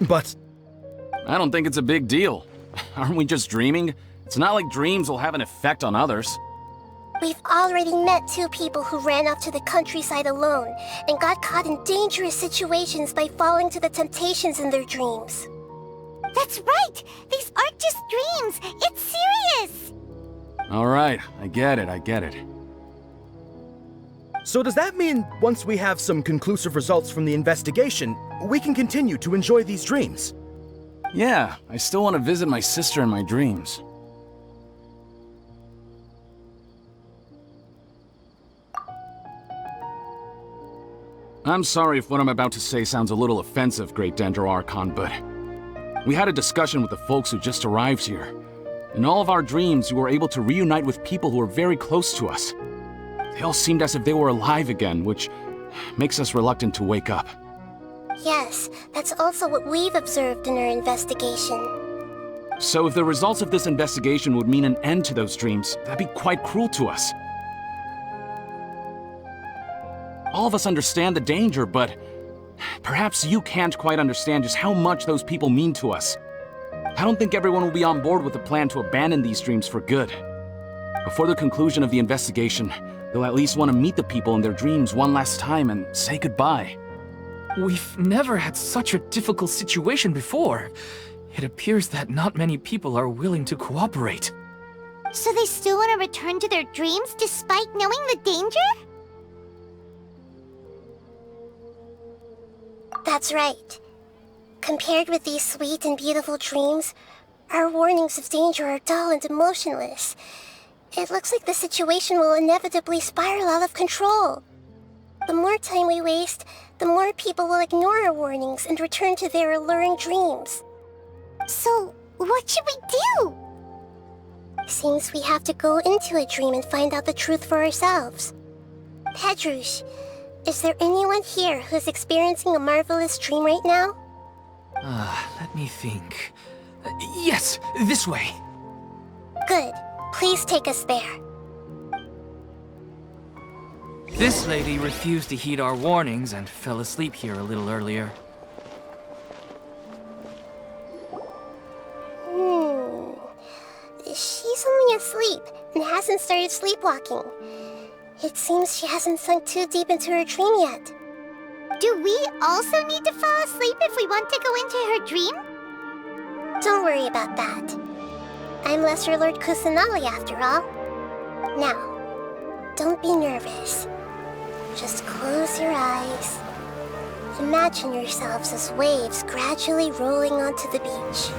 But... I don't think it's a big deal. Aren't we just dreaming? It's not like dreams will have an effect on others. We've already met 2 people who ran off to the countryside alone and got caught in dangerous situations by falling to the temptations in their dreams. That's right! These aren't just dreams! It's serious! All right, I get it. so does that mean once we have some conclusive results from the investigation, we can continue to enjoy these dreams? Yeah, I still want to visit my sister in my dreams. I'm sorry if what I'm about to say sounds a little offensive, Great Dendro Archon, but we had a discussion with the folks who just arrived here. In all of our dreams, we were able to reunite with people who were very close to us. They all seemed as if they were alive again, which makes us reluctant to wake up. Yes, that's also what we've observed in our investigation. So if the results of this investigation would mean an end to those dreams, that'd be quite cruel to us. All of us understand the danger, but perhaps you can't quite understand just how much those people mean to us. I don't think everyone will be on board with the plan to abandon these dreams for good. Before the conclusion of the investigation, they'll at least want to meet the people in their dreams one last time and say goodbye. We've never had such a difficult situation before. It appears that not many people are willing to cooperate. So they still want to return to their dreams despite knowing the danger? That's right. Compared with these sweet and beautiful dreams, our warnings of danger are dull and emotionless. It looks like the situation will inevitably spiral out of control. The more time we waste, the more people will ignore our warnings and return to their alluring dreams. So, what should we do? Seems we have to go into a dream and find out the truth for ourselves. Pedrush, is there anyone here who's experiencing a marvelous dream right now? Let me think. Yes, this way. Good. Please take us there. This lady refused to heed our warnings and fell asleep here a little earlier. She's only asleep and hasn't started sleepwalking. It seems she hasn't sunk too deep into her dream yet. Do we also need to fall asleep if we want to go into her dream? Don't worry about that. I'm Lesser Lord Kusanali after all. Now, don't be nervous. Just close your eyes. Imagine yourselves as waves gradually rolling onto the beach.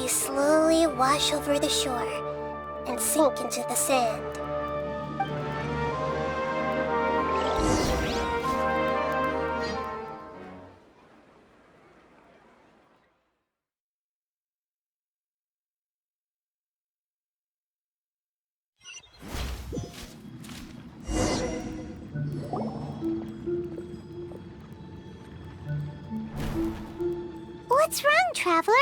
You slowly wash over the shore and sink into the sand. What's wrong, Traveler?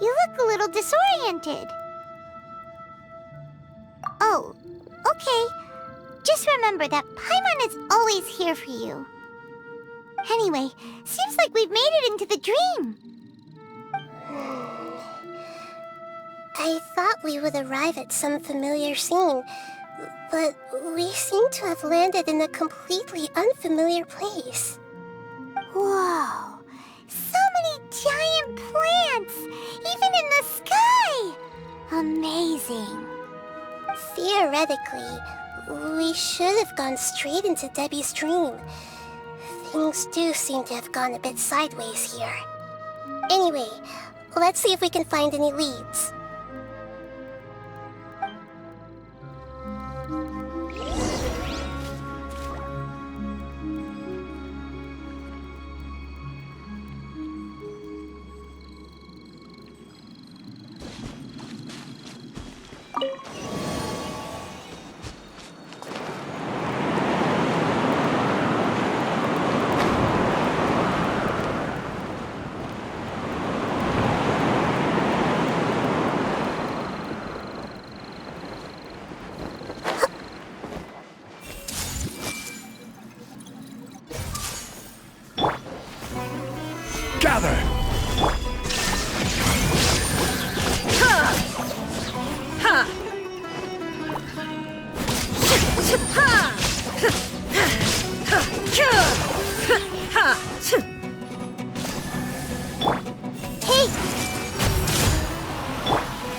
You look a little disoriented. Oh, okay. Just remember that Paimon is always here for you. Anyway, seems like we've made it into the dream. I thought we would arrive at some familiar scene, but we seem to have landed in a completely unfamiliar place. Whoa, so many giant plants, even in the sky! Amazing. Theoretically, we should have gone straight into Debbie's dream. Things do seem to have gone a bit sideways here. Anyway, let's see if we can find any leads. Gather!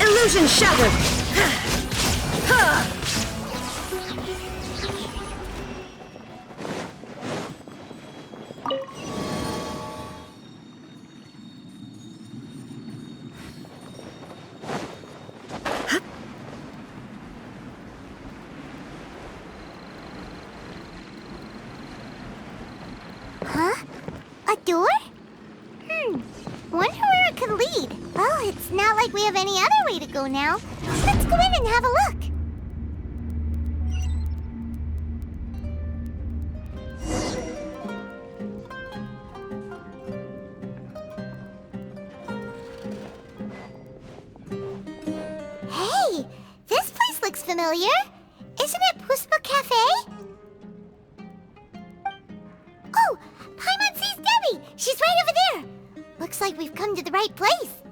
Illusion shattered! Huh? A door? Wonder where it could lead. Well, it's not like we have any other way to go now. Let's go in and have a look. familiar. Isn't it Puspa Cafe? Oh, Paimon sees Debbie! She's right over there! Looks like we've come to the right place.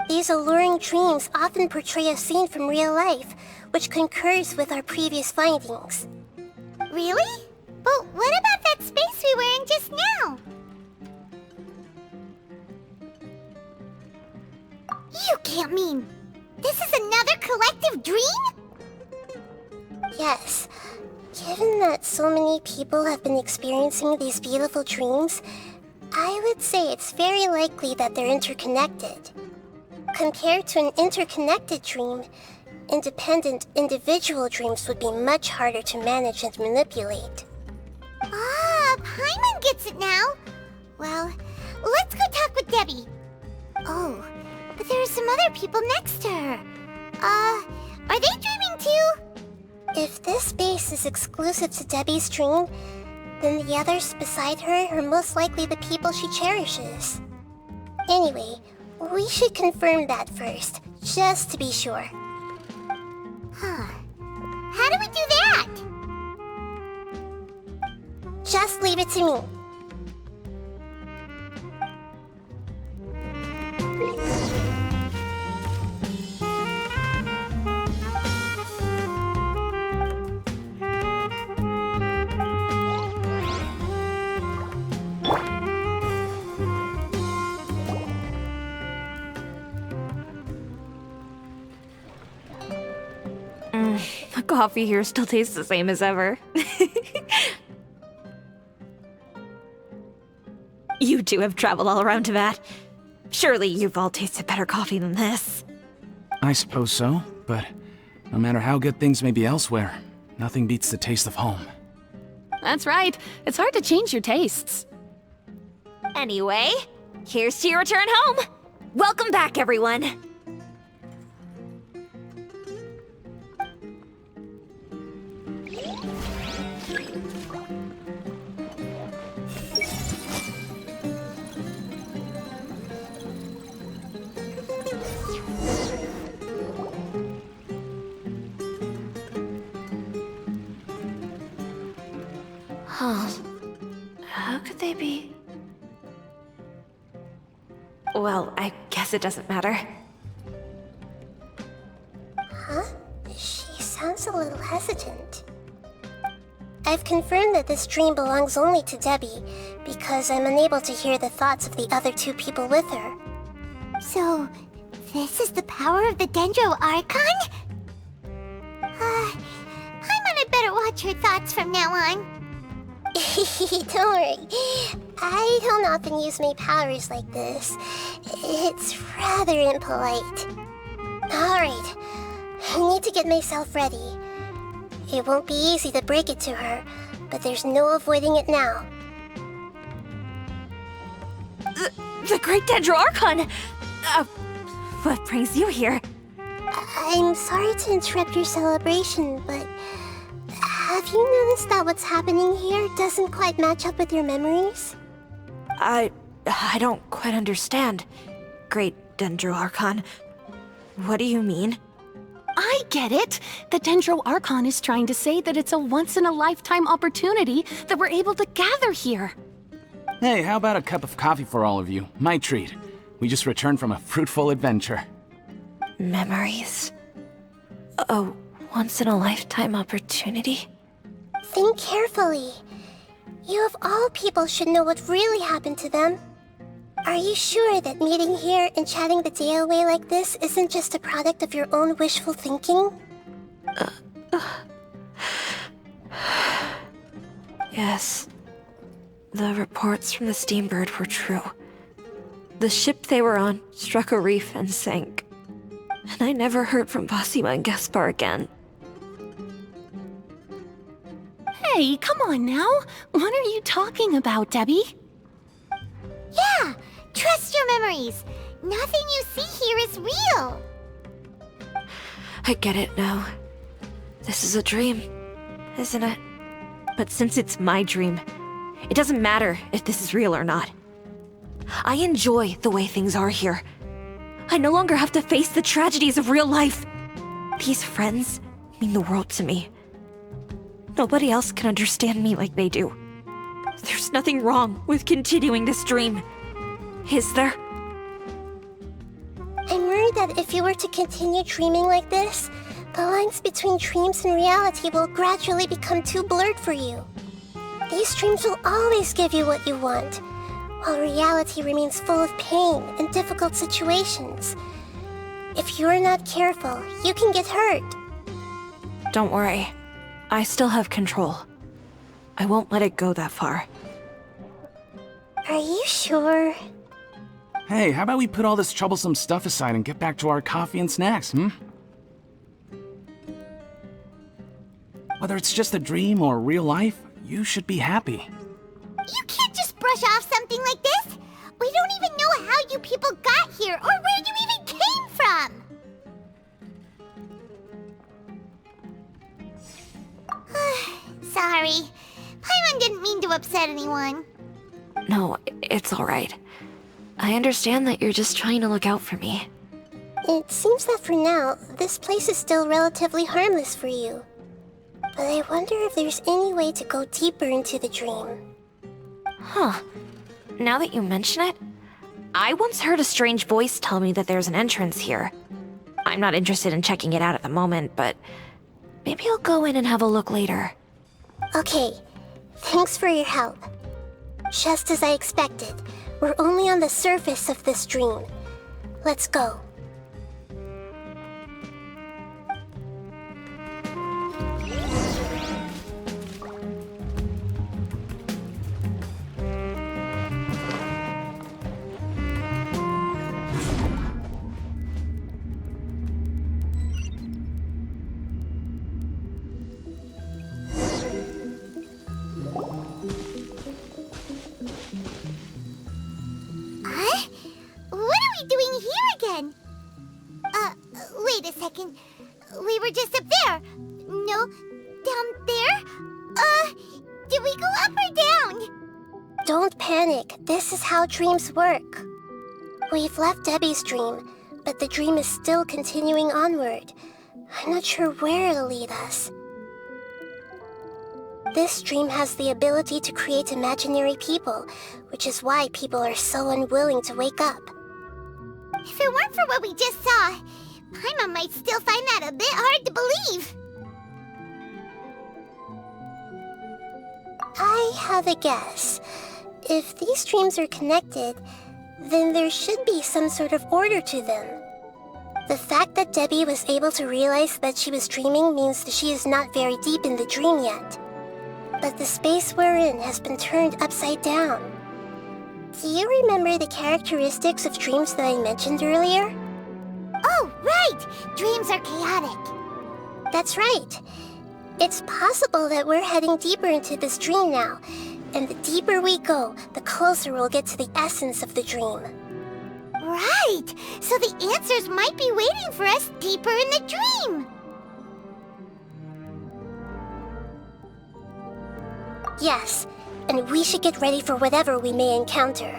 These alluring dreams often portray a scene from real life, which concurs with our previous findings. Really? But what about that space we were in just now? You can't mean... this is another collective dream? Yes. Given that so many people have been experiencing these beautiful dreams, I would say it's very likely that they're interconnected. Compared to an interconnected dream, independent individual dreams would be much harder to manage and manipulate. Ah, Paimon gets it now. Well, let's go talk with Debbie. Oh, but there are some other people next to her. Are they dreaming too? If this space is exclusive to Debbie's dream, then the others beside her are most likely the people she cherishes. Anyway, we should confirm that first, just to be sure. Huh. How do we do that? Just leave it to me. The coffee here still tastes the same as ever. You two have traveled all around Tibet. Surely you've all tasted better coffee than this. I suppose so, but no matter how good things may be elsewhere, nothing beats the taste of home. That's right. It's hard to change your tastes. Anyway, here's to your return home. Welcome back, everyone. Huh. How could they be? Well, I guess it doesn't matter. Huh? She sounds a little hesitant. I've confirmed that this dream belongs only to Debbie, because I'm unable to hear the thoughts of the other two people with her. So, this is the power of the Dendro Archon? Paimon had better watch her thoughts from now on. Don't worry. I don't often use my powers like this. It's rather impolite. Alright, I need to get myself ready. It won't be easy to break it to her, but there's no avoiding it now. The Great Dendro Archon! What brings you here? I'm sorry to interrupt your celebration, but have you noticed that what's happening here doesn't quite match up with your memories? I don't quite understand. Great Dendro Archon. What do you mean? I get it. The Dendro Archon is trying to say that it's a once-in-a-lifetime opportunity that we're able to gather here. Hey, how about a cup of coffee for all of you? My treat. We just returned from a fruitful adventure. Memories? A once-in-a-lifetime opportunity? Think carefully. You of all people should know what really happened to them. Are you sure that meeting here and chatting the day away like this isn't just a product of your own wishful thinking? Yes. The reports from the Steambird were true. The ship they were on struck a reef and sank. And I never heard from Basima and Gaspar again. Hey, come on now. What are you talking about, Debbie? Yeah, trust your memories. Nothing you see here is real. I get it now. This is a dream, isn't it? But since it's my dream, it doesn't matter if this is real or not. I enjoy the way things are here. I no longer have to face the tragedies of real life. These friends mean the world to me. Nobody else can understand me like they do. There's nothing wrong with continuing this dream. Is there? I'm worried that if you were to continue dreaming like this, the lines between dreams and reality will gradually become too blurred for you. These dreams will always give you what you want, while reality remains full of pain and difficult situations. If you're not careful, you can get hurt. Don't worry. I still have control. I won't let it go that far. Are you sure? Hey, how about we put all this troublesome stuff aside and get back to our coffee and snacks, Whether it's just a dream or real life, you should be happy. You can't just brush off something like this! We don't even know how you people got here or where you even came from! Sorry. Paimon didn't mean to upset anyone. No, it's alright. I understand that you're just trying to look out for me. It seems that for now, this place is still relatively harmless for you. But I wonder if there's any way to go deeper into the dream. Huh. Now that you mention it, I once heard a strange voice tell me that there's an entrance here. I'm not interested in checking it out at the moment, but maybe I'll go in and have a look later. Okay, thanks for your help. Just as I expected, we're only on the surface of this dream. Let's go. Wait a second. We were just up there. No, down there? Did we go up or down? Don't panic. This is how dreams work. We've left Debbie's dream, but the dream is still continuing onward. I'm not sure where it'll lead us. This dream has the ability to create imaginary people, which is why people are so unwilling to wake up. If it weren't for what we just saw, Paimon might still find that a bit hard to believe. I have a guess. If these dreams are connected, then there should be some sort of order to them. The fact that Debbie was able to realize that she was dreaming means that she is not very deep in the dream yet. But the space we're in has been turned upside down. Do you remember the characteristics of dreams that I mentioned earlier? Oh, right! Dreams are chaotic. That's right. It's possible that we're heading deeper into this dream now, and the deeper we go, the closer we'll get to the essence of the dream. Right! So the answers might be waiting for us deeper in the dream! Yes, and we should get ready for whatever we may encounter.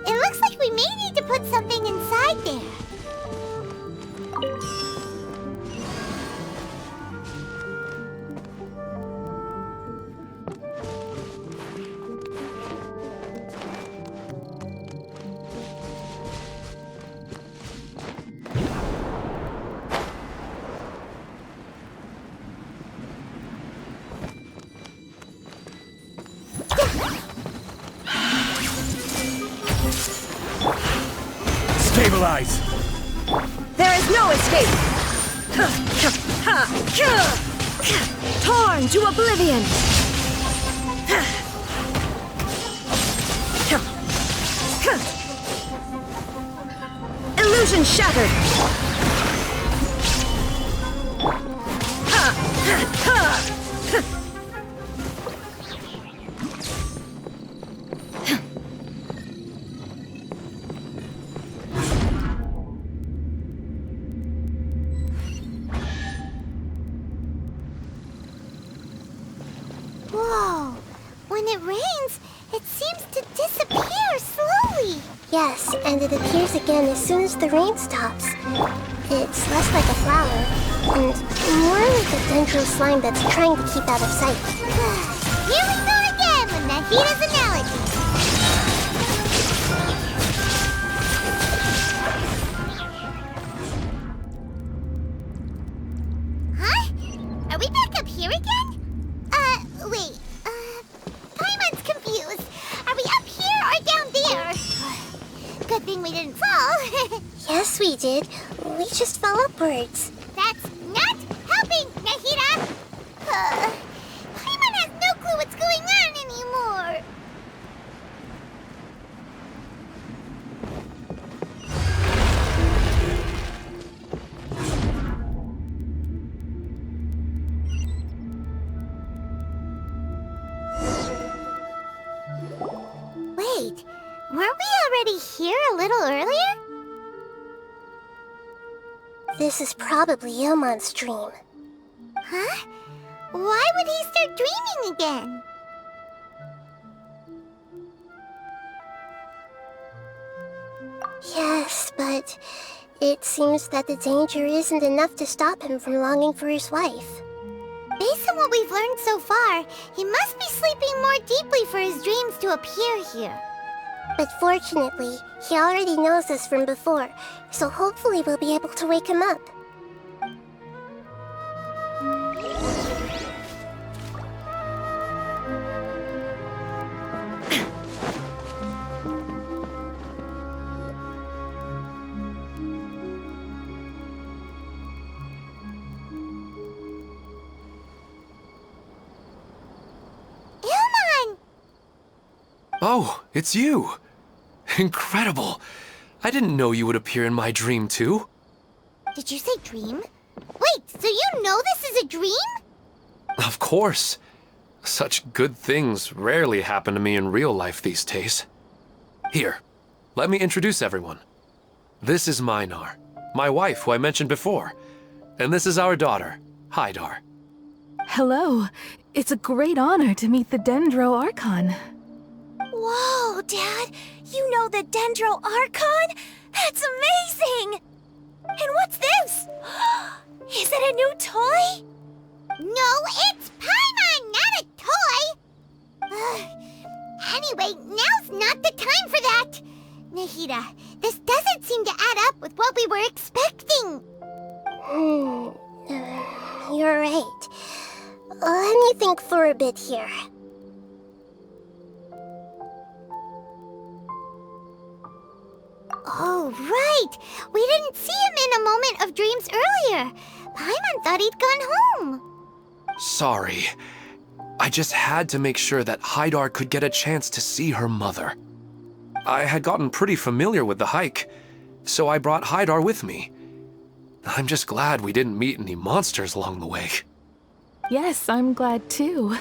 It looks like we may need to put something inside there. Stabilize! There is no escape! Torn to oblivion! Illusion shattered! Whoa! When it rains, it seems to disappear. Yes, and it appears again as soon as the rain stops. It's less like a flower, and more like a dendro slime that's trying to keep out of sight. Here we go again with Nahida's analogy. Huh? Are we back up here again? Wait. Paimon's confused. Are we up here or down there? Good thing we didn't fall. Yes, we did. We just fell upwards. That's not helping, Nahida! Paimon has no clue what's going on anymore. Wait, weren't we already here a little earlier? This is probably Ilmon's dream. Huh? Why would he start dreaming again? Yes, but it seems that the danger isn't enough to stop him from longing for his wife. Based on what we've learned so far, he must be sleeping more deeply for his dreams to appear here. But fortunately, he already knows us from before, so hopefully we'll be able to wake him up. Ilmon! Oh, it's you! Incredible! I didn't know you would appear in my dream, too. Did you say dream? Wait, so you know this is a dream? Of course. Such good things rarely happen to me in real life these days. Here, let me introduce everyone. This is Minar, my wife who I mentioned before. And this is our daughter, Hydar. Hello. It's a great honor to meet the Dendro Archon. Whoa, Dad! You know the Dendro Archon? That's amazing! And what's this? Is it a new toy? No, it's Paimon, not a toy! Anyway, now's not the time for that! Nahida, this doesn't seem to add up with what we were expecting. You're right. Let me think for a bit here. Oh, right! We didn't see him in a moment of dreams earlier. Paimon thought he'd gone home. Sorry. I just had to make sure that Hydar could get a chance to see her mother. I had gotten pretty familiar with the hike, so I brought Hydar with me. I'm just glad we didn't meet any monsters along the way. Yes, I'm glad too.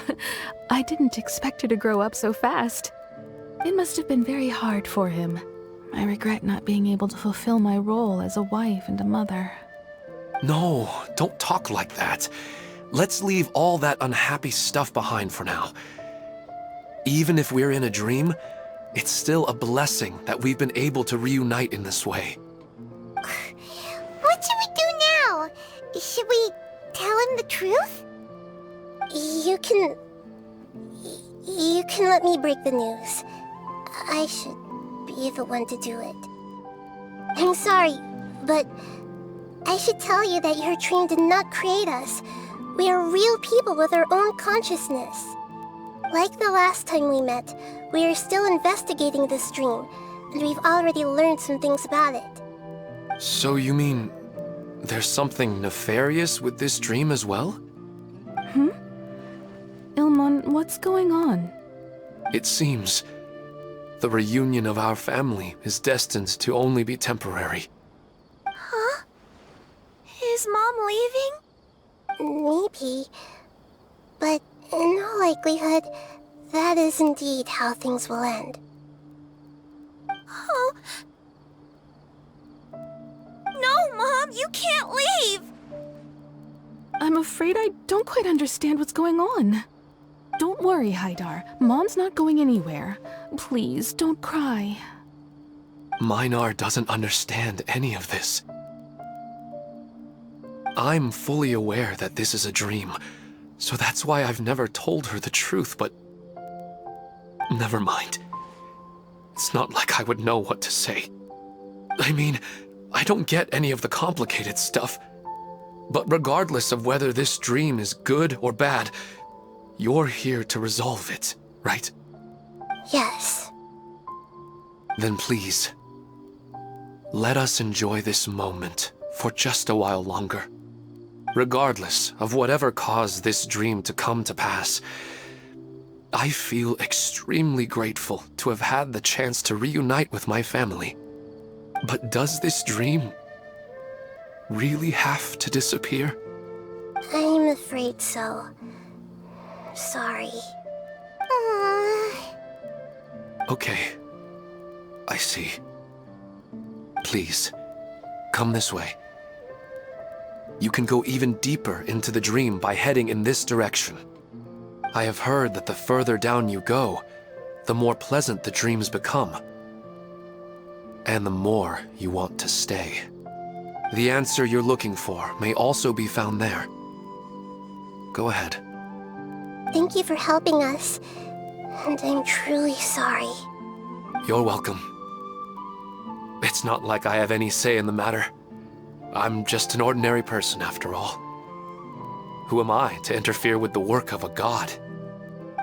I didn't expect her to grow up so fast. It must have been very hard for him. I regret not being able to fulfill my role as a wife and a mother. No, don't talk like that. Let's leave all that unhappy stuff behind for now. Even if we're in a dream, it's still a blessing that we've been able to reunite in this way. What should we do now? Should we tell him the truth? You can let me break the news. I should be the one to do it. I'm sorry, but I should tell you that your dream did not create us. We are real people with our own consciousness. Like the last time we met, we are still investigating this dream, and we've already learned some things about it. So you mean there's something nefarious with this dream as well? Ilmon, what's going on? It seems the reunion of our family is destined to only be temporary. Huh? Is Mom leaving? Maybe. But in all likelihood, that is indeed how things will end. Oh. No, Mom, you can't leave! I'm afraid I don't quite understand what's going on. Don't worry, Hydar. Mom's not going anywhere. Please, don't cry. Minar doesn't understand any of this. I'm fully aware that this is a dream, so that's why I've never told her the truth, but... Never mind. It's not like I would know what to say. I mean, I don't get any of the complicated stuff. But regardless of whether this dream is good or bad, you're here to resolve it, right? Yes. Then please, let us enjoy this moment for just a while longer. Regardless of whatever caused this dream to come to pass, I feel extremely grateful to have had the chance to reunite with my family. But does this dream really have to disappear? I'm afraid so. Sorry. Okay, I see. Please, come this way. You can go even deeper into the dream by heading in this direction. I have heard that the further down you go, the more pleasant the dreams become. And the more you want to stay. The answer you're looking for may also be found there. Go ahead. Thank you for helping us, and I'm truly sorry. You're welcome. It's not like I have any say in the matter. I'm just an ordinary person after all. Who am I to interfere with the work of a god?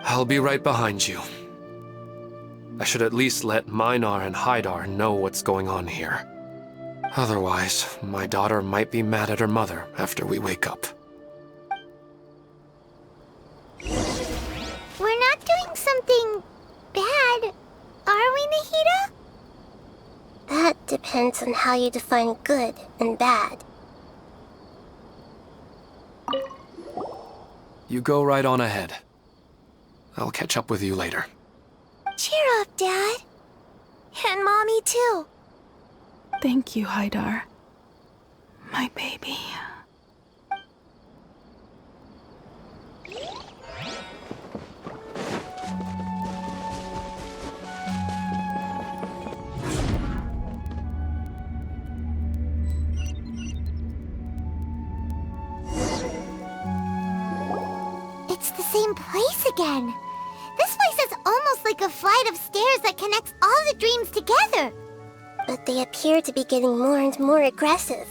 I'll be right behind you. I should at least let Minar and Haidar know what's going on here. Otherwise, my daughter might be mad at her mother after we wake up. We're not doing something bad, are we, Nahida? That depends on how you define good and bad. You go right on ahead. I'll catch up with you later. Cheer up, Dad. And Mommy, too. Thank you, Haidar. My baby. It's the same place again. This place is almost like a flight of stairs that connects all the dreams together. But they appear to be getting more and more aggressive.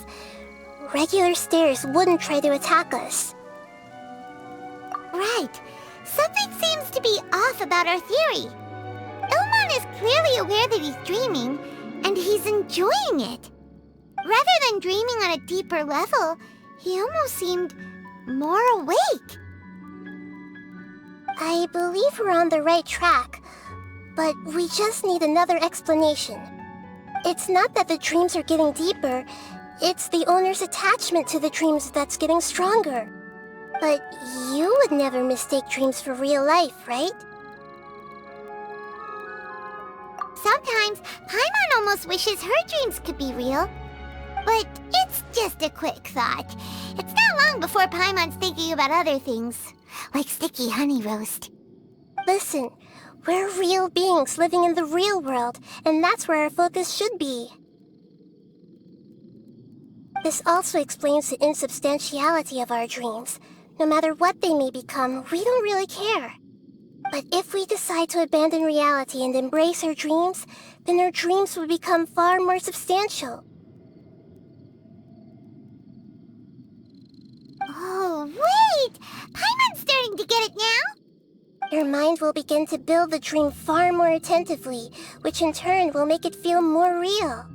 Regular stairs wouldn't try to attack us. Right. Something seems to be off about our theory. Ilmon is clearly aware that he's dreaming, and he's enjoying it. Rather than dreaming on a deeper level, he almost seemed more awake. I believe we're on the right track, but we just need another explanation. It's not that the dreams are getting deeper, it's the owner's attachment to the dreams that's getting stronger. But you would never mistake dreams for real life, right? Sometimes, Paimon almost wishes her dreams could be real. But it's just a quick thought. It's not long before Paimon's thinking about other things, like sticky honey roast. Listen, we're real beings living in the real world, and that's where our focus should be. This also explains the insubstantiality of our dreams. No matter what they may become, we don't really care. But if we decide to abandon reality and embrace our dreams, then our dreams will become far more substantial. Oh, wait! Paimon's starting to get it now? Your mind will begin to build the dream far more attentively, which in turn will make it feel more real.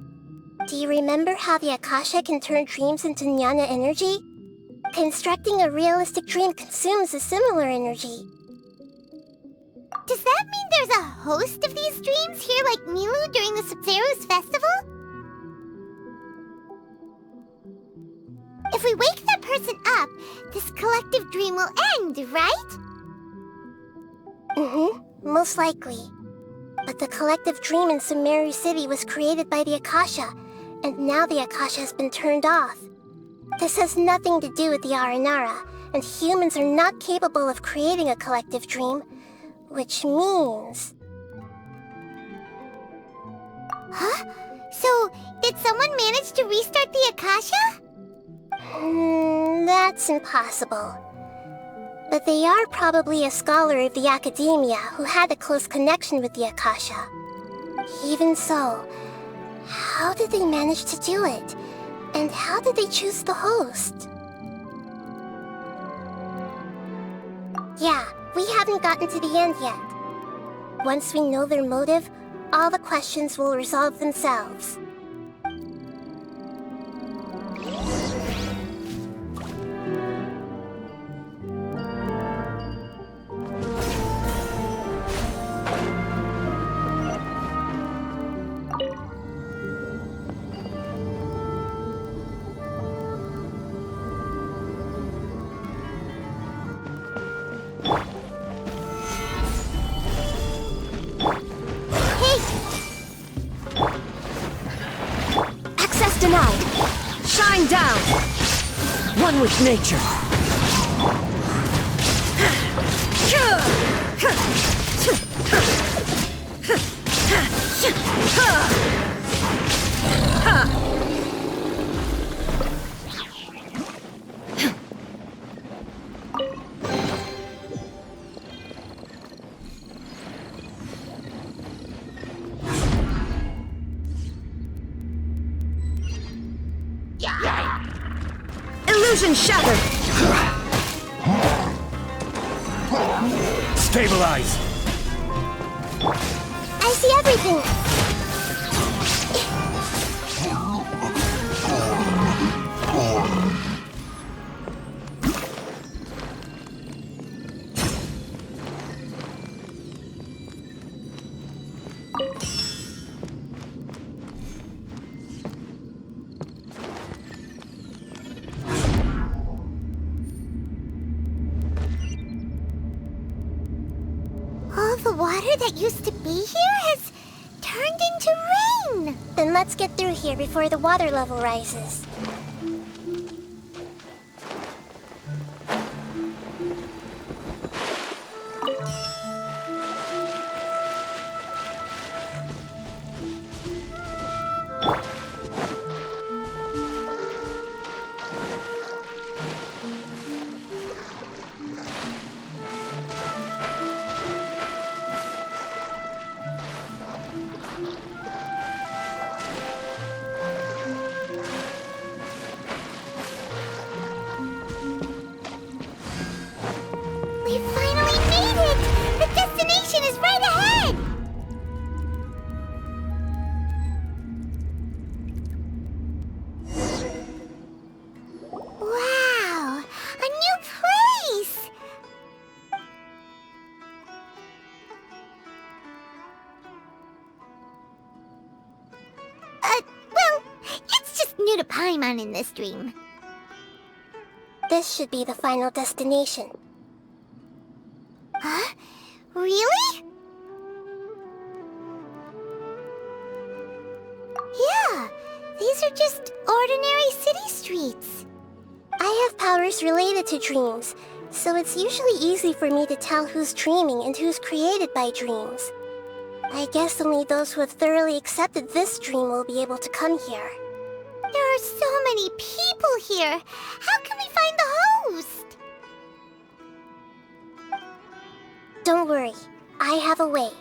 Do you remember how the Akasha can turn dreams into jnana energy? Constructing a realistic dream consumes a similar energy. Does that mean there's a host of these dreams here like Milu during the Sabzeruz festival? If we wake that person up, this collective dream will end, right? Most likely. But the collective dream in Sumeru City was created by the Akasha, and now the Akasha has been turned off. This has nothing to do with the Aranara, and humans are not capable of creating a collective dream, which means... Huh? So, did someone manage to restart the Akasha? That's impossible. But they are probably a scholar of the academia who had a close connection with the Akasha. Even so, how did they manage to do it? And how did they choose the host? Yeah, we haven't gotten to the end yet. Once we know their motive, all the questions will resolve themselves. Access denied. Shine down. One with nature. Illusion shattered. Stabilize. I see everything. All the water that used to be here has turned into rain! Then let's get through here before the water level rises. We finally made it! The destination is right ahead! Wow! A new place! Well, it's just new to Paimon in this dream. This should be the final destination. Huh? Really? Yeah, these are just ordinary city streets. I have powers related to dreams, so it's usually easy for me to tell who's dreaming and who's created by dreams. I guess only those who have thoroughly accepted this dream will be able to come here. There are so many people here. How can we find the host? Don't worry, I have a way.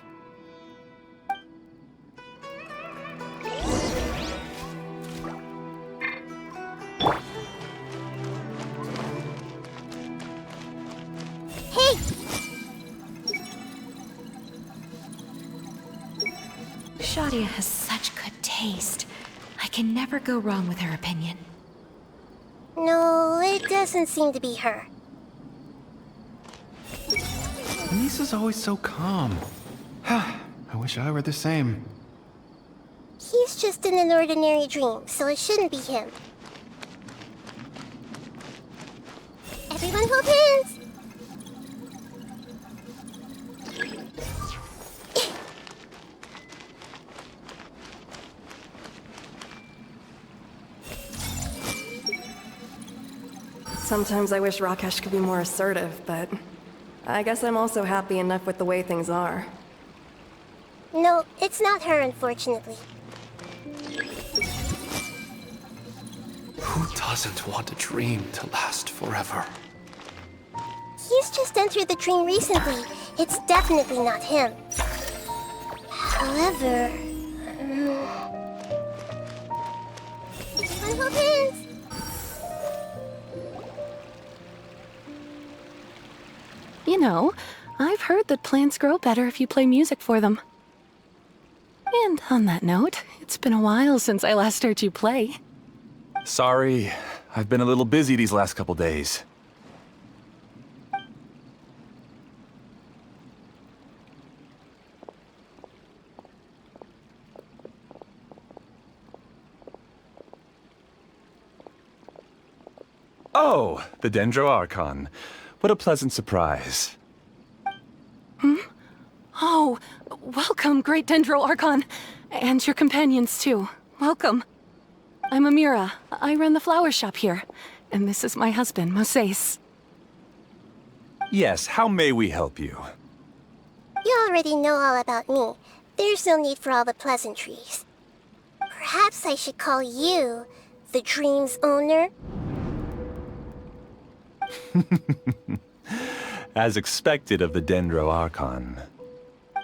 Hey! Shadia has such good taste. I can never go wrong with her opinion. No, it doesn't seem to be her. Lisa's always so calm. I wish I were the same. He's just in an ordinary dream, so it shouldn't be him. Everyone hold hands! Sometimes I wish Rakesh could be more assertive, but I guess I'm also happy enough with the way things are. No, it's not her, unfortunately. Who doesn't want a dream to last forever? He's just entered the dream recently. It's definitely not him. However... Hold hands! You know, I've heard that plants grow better if you play music for them. And on that note, it's been a while since I last heard you play. Sorry, I've been a little busy these last couple days. Oh, the Dendro Archon. What a pleasant surprise. Oh, welcome, Great Dendro Archon. And your companions, too. Welcome. I'm Amira. I run the flower shop here. And this is my husband, Moses. Yes, how may we help you? You already know all about me. There's no need for all the pleasantries. Perhaps I should call you the dream's owner? As expected of the Dendro Archon.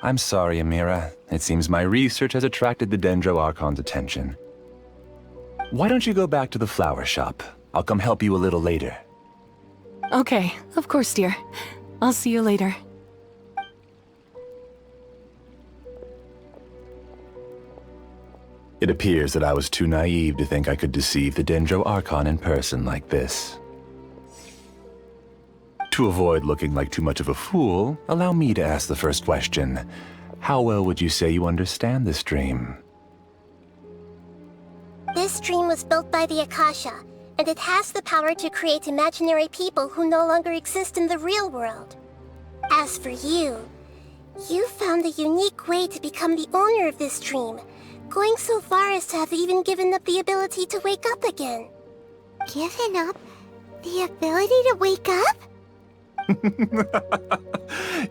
I'm sorry, Amira. It seems my research has attracted the Dendro Archon's attention. Why don't you go back to the flower shop? I'll come help you a little later. Okay, of course, dear. I'll see you later. It appears that I was too naive to think I could deceive the Dendro Archon in person like this. To avoid looking like too much of a fool, allow me to ask the first question. How well would you say you understand this dream? This dream was built by the Akasha, and it has the power to create imaginary people who no longer exist in the real world. As for you, you found a unique way to become the owner of this dream, going so far as to have even given up the ability to wake up again. Given up the ability to wake up?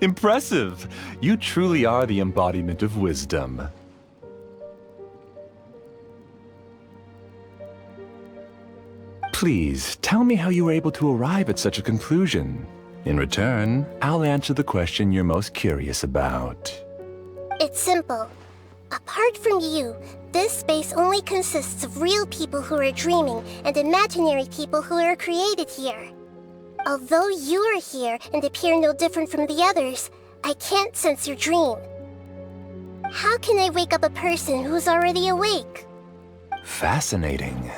Impressive! You truly are the embodiment of wisdom. Please, tell me how you were able to arrive at such a conclusion. In return, I'll answer the question you're most curious about. It's simple. Apart from you, this space only consists of real people who are dreaming and imaginary people who are created here. Although you are here and appear no different from the others, I can't sense your dream. How can I wake up a person who's already awake? Fascinating.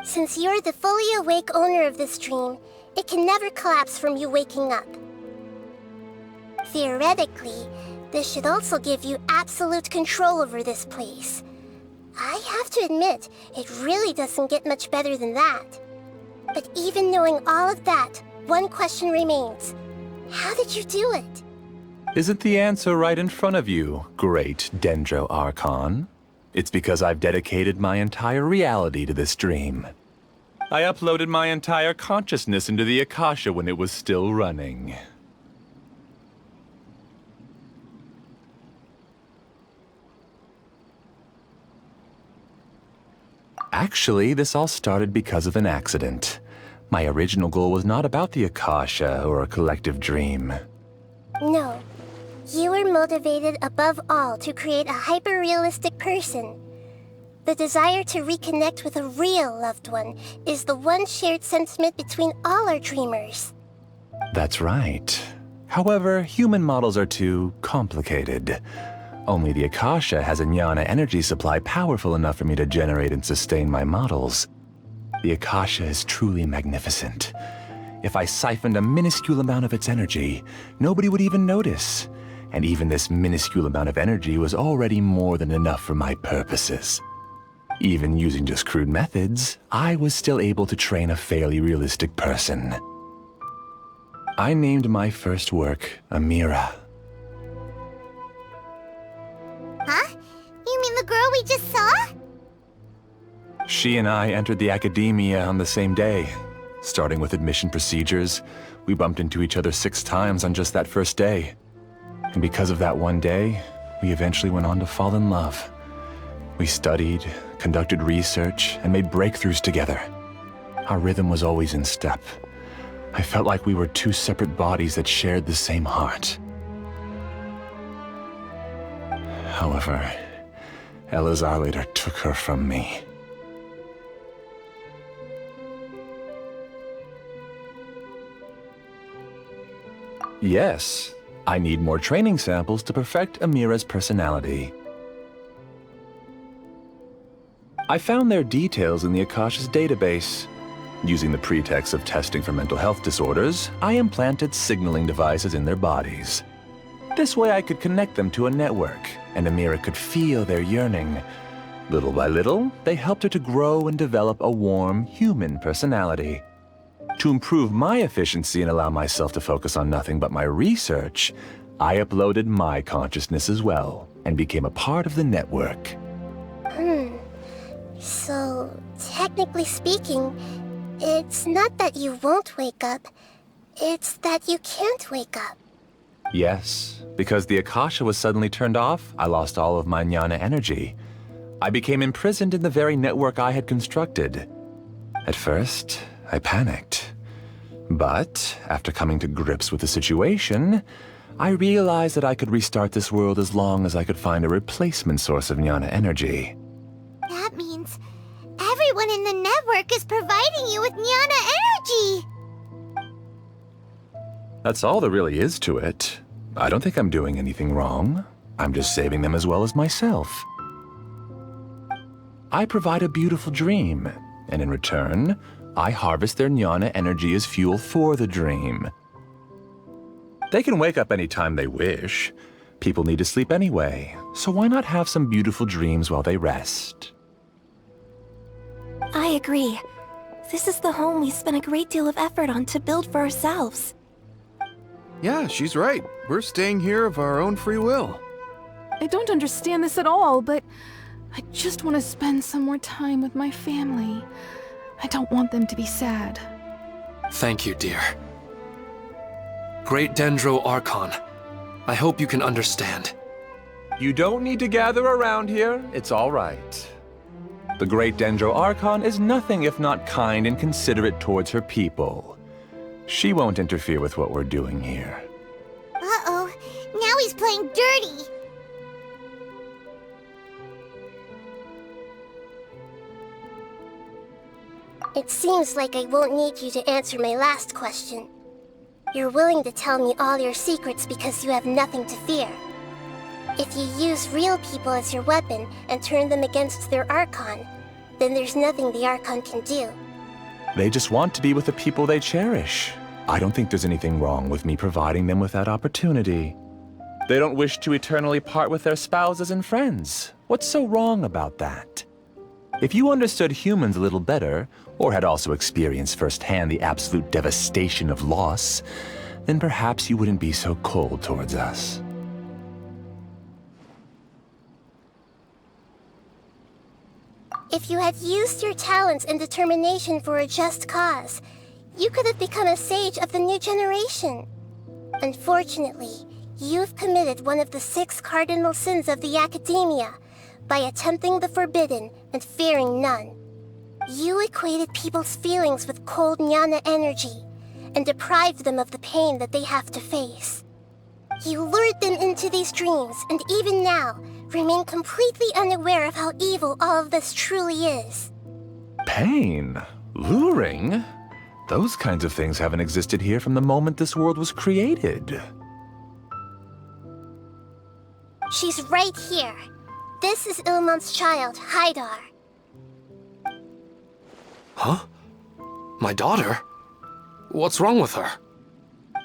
Since you're the fully awake owner of this dream, it can never collapse from you waking up. Theoretically, this should also give you absolute control over this place. I have to admit, it really doesn't get much better than that. But even knowing all of that, one question remains. How did you do it? Isn't the answer right in front of you, great Dendro Archon? It's because I've dedicated my entire reality to this dream. I uploaded my entire consciousness into the Akasha when it was still running. Actually, this all started because of an accident. My original goal was not about the Akasha or a collective dream. No. You were motivated above all to create a hyper-realistic person. The desire to reconnect with a real loved one is the one shared sentiment between all our dreamers. That's right. However, human models are too complicated. Only the Akasha has a jnana energy supply powerful enough for me to generate and sustain my models. The Akasha is truly magnificent. If I siphoned a minuscule amount of its energy, nobody would even notice. And even this minuscule amount of energy was already more than enough for my purposes. Even using just crude methods, I was still able to train a fairly realistic person. I named my first work Amira. Huh? You mean the girl we just saw? She and I entered the academia on the same day. Starting with admission procedures, we bumped into each other 6 times on just that first day. And because of that one day, we eventually went on to fall in love. We studied, conducted research, and made breakthroughs together. Our rhythm was always in step. I felt like we were two separate bodies that shared the same heart. However, Elazar later took her from me. Yes, I need more training samples to perfect Amira's personality. I found their details in the Akasha's database. Using the pretext of testing for mental health disorders, I implanted signaling devices in their bodies. This way I could connect them to a network, and Amira could feel their yearning. Little by little, they helped her to grow and develop a warm, human personality. To improve my efficiency and allow myself to focus on nothing but my research, I uploaded my consciousness as well, and became a part of the network. So, technically speaking, it's not that you won't wake up, it's that you can't wake up. Yes, because the Akasha was suddenly turned off, I lost all of my jnana energy. I became imprisoned in the very network I had constructed. At first, I panicked. But, after coming to grips with the situation, I realized that I could restart this world as long as I could find a replacement source of jnana energy. That means everyone in the network is providing you with jnana energy! That's all there really is to it. I don't think I'm doing anything wrong. I'm just saving them as well as myself. I provide a beautiful dream, and in return, I harvest their jnana energy as fuel for the dream. They can wake up anytime they wish. People need to sleep anyway, so why not have some beautiful dreams while they rest? I agree. This is the home we spent a great deal of effort on to build for ourselves. Yeah, she's right. We're staying here of our own free will. I don't understand this at all, but I just want to spend some more time with my family. I don't want them to be sad. Thank you, dear. Great Dendro Archon, I hope you can understand. You don't need to gather around here. It's all right. The Great Dendro Archon is nothing if not kind and considerate towards her people. She won't interfere with what we're doing here. Uh-oh, now he's playing dirty! It seems like I won't need you to answer my last question. You're willing to tell me all your secrets because you have nothing to fear. If you use real people as your weapon and turn them against their Archon, then there's nothing the Archon can do. They just want to be with the people they cherish. I don't think there's anything wrong with me providing them with that opportunity. They don't wish to eternally part with their spouses and friends. What's so wrong about that? If you understood humans a little better, or had also experienced firsthand the absolute devastation of loss, then perhaps you wouldn't be so cold towards us. If you had used your talents and determination for a just cause, you could have become a sage of the new generation. Unfortunately, you've committed one of the 6 cardinal sins of the Academia by attempting the forbidden and fearing none. You equated people's feelings with cold jnana energy and deprived them of the pain that they have to face. You lured them into these dreams, and even now, remain completely unaware of how evil all of this truly is. Pain? Luring? Those kinds of things haven't existed here from the moment this world was created. She's right here. This is Ilmon's child, Haidar. Huh? My daughter? What's wrong with her?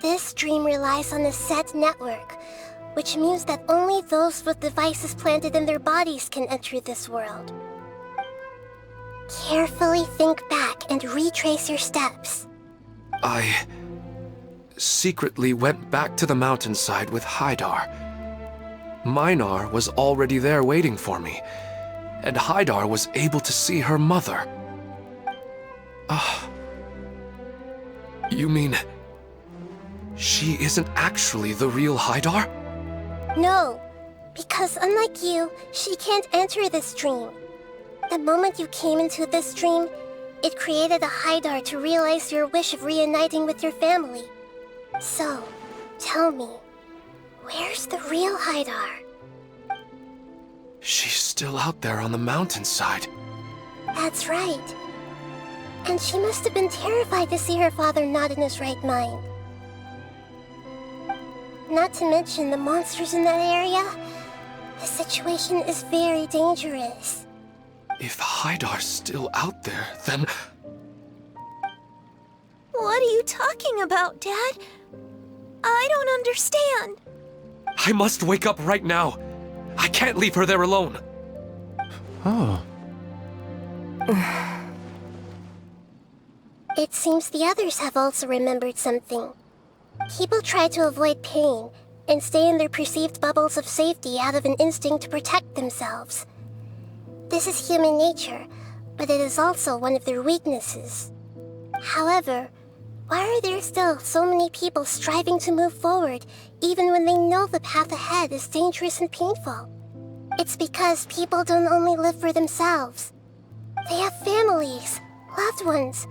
This dream relies on a set network, which means that only those with devices planted in their bodies can enter this world. Carefully think back and retrace your steps. I secretly went back to the mountainside with Haidar. Minar was already there waiting for me, and Haidar was able to see her mother. You mean she isn't actually the real Haidar? No, because unlike you, she can't enter this dream. The moment you came into this dream, it created a Haidar to realize your wish of reuniting with your family. So, tell me, where's the real Haidar? She's still out there on the mountainside. That's right. And she must have been terrified to see her father not in his right mind. Not to mention the monsters in that area. The situation is very dangerous. If Haidar's still out there, then... What are you talking about, Dad? I don't understand. I must wake up right now. I can't leave her there alone. Oh. It seems the others have also remembered something. People try to avoid pain and stay in their perceived bubbles of safety out of an instinct to protect themselves. This is human nature, but it is also one of their weaknesses. However, why are there still so many people striving to move forward even when they know the path ahead is dangerous and painful? It's because people don't only live for themselves. They have families, loved ones,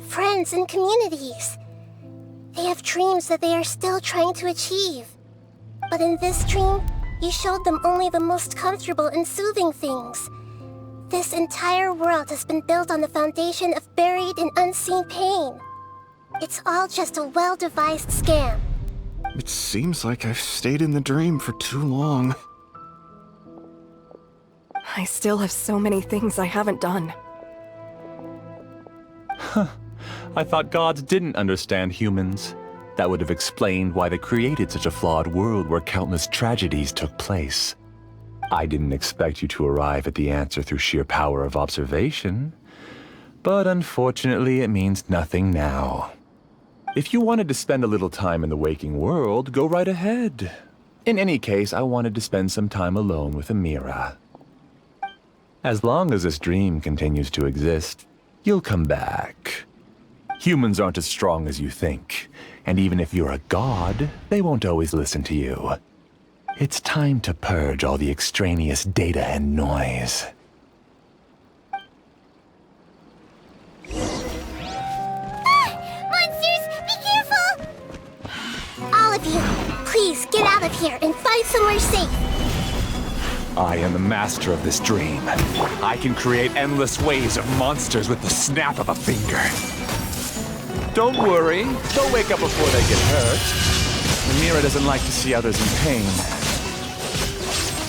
friends, and communities. They have dreams that they are still trying to achieve. But in this dream, you showed them only the most comfortable and soothing things. This entire world has been built on the foundation of buried and unseen pain. It's all just a well-devised scam. It seems like I've stayed in the dream for too long. I still have so many things I haven't done. I thought gods didn't understand humans. That would have explained why they created such a flawed world where countless tragedies took place. I didn't expect you to arrive at the answer through sheer power of observation. But unfortunately, it means nothing now. If you wanted to spend a little time in the waking world, go right ahead. In any case, I wanted to spend some time alone with Amira. As long as this dream continues to exist, you'll come back. Humans aren't as strong as you think, and even if you're a god, they won't always listen to you. It's time to purge all the extraneous data and noise. Monsters, be careful! All of you, please get out of here and find somewhere safe. I am the master of this dream. I can create endless waves of monsters with the snap of a finger. Don't worry, they'll wake up before they get hurt. Amira doesn't like to see others in pain.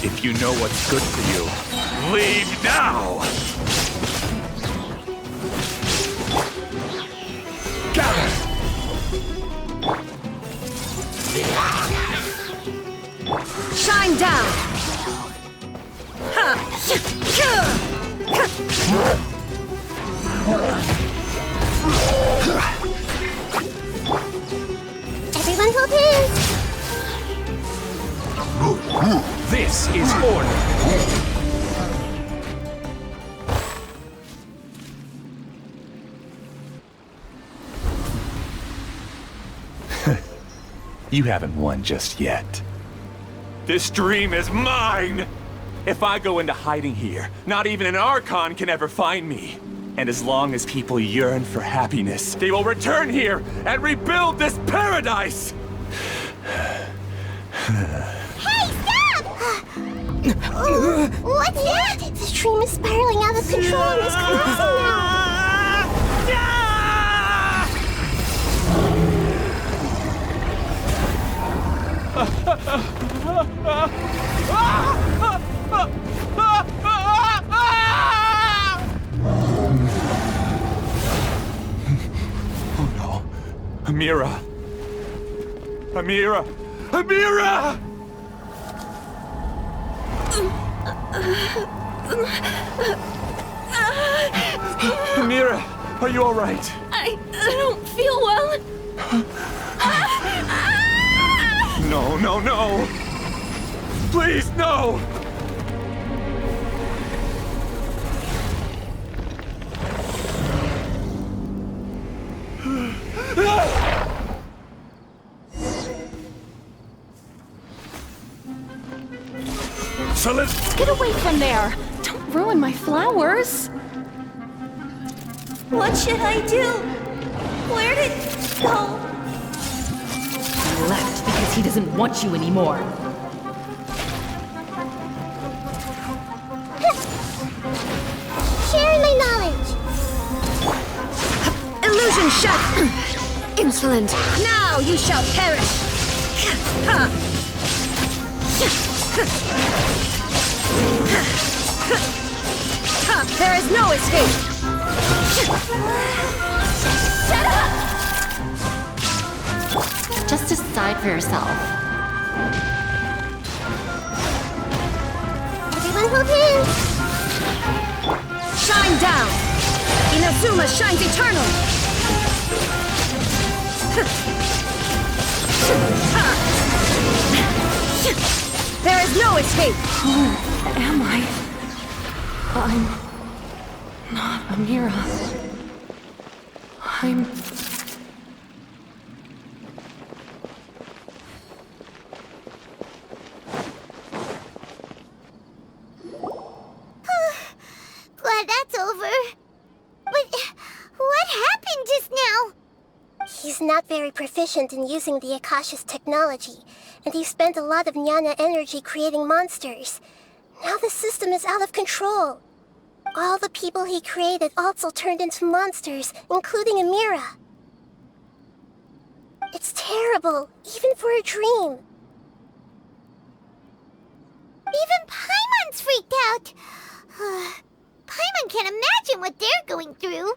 If you know what's good for you, leave now! Gather! Shine down! Everyone hold hands! This is order! You haven't won just yet. This dream is mine! If I go into hiding here, not even an Archon can ever find me. And as long as people yearn for happiness, they will return here and rebuild this paradise! Hey, stop! What's that? The dream is spiraling out of control and is collapsing now. Oh no. Amira! Amira! Amira! Amira, are you all right? I don't feel well. No, no, no! Please, no! So let's get away from there. Don't ruin my flowers. What should I do? Where did it go? He left because he doesn't want you anymore. Sharing my knowledge. Illusion shut! Insolent! Now you shall perish! There is no escape! Shut up! Just decide for yourself. Everyone hold hands. Shine down! Inazuma shines eternal! There is no escape! Who am I? I'm not Amira. I'm... Glad that's over. But what happened just now? He's not very proficient in using the Akasha's technology, and he spent a lot of Jnana energy creating monsters. Now the system is out of control. All the people he created also turned into monsters, including Amira. It's terrible, even for a dream. Even Paimon's freaked out. Paimon can't imagine what they're going through.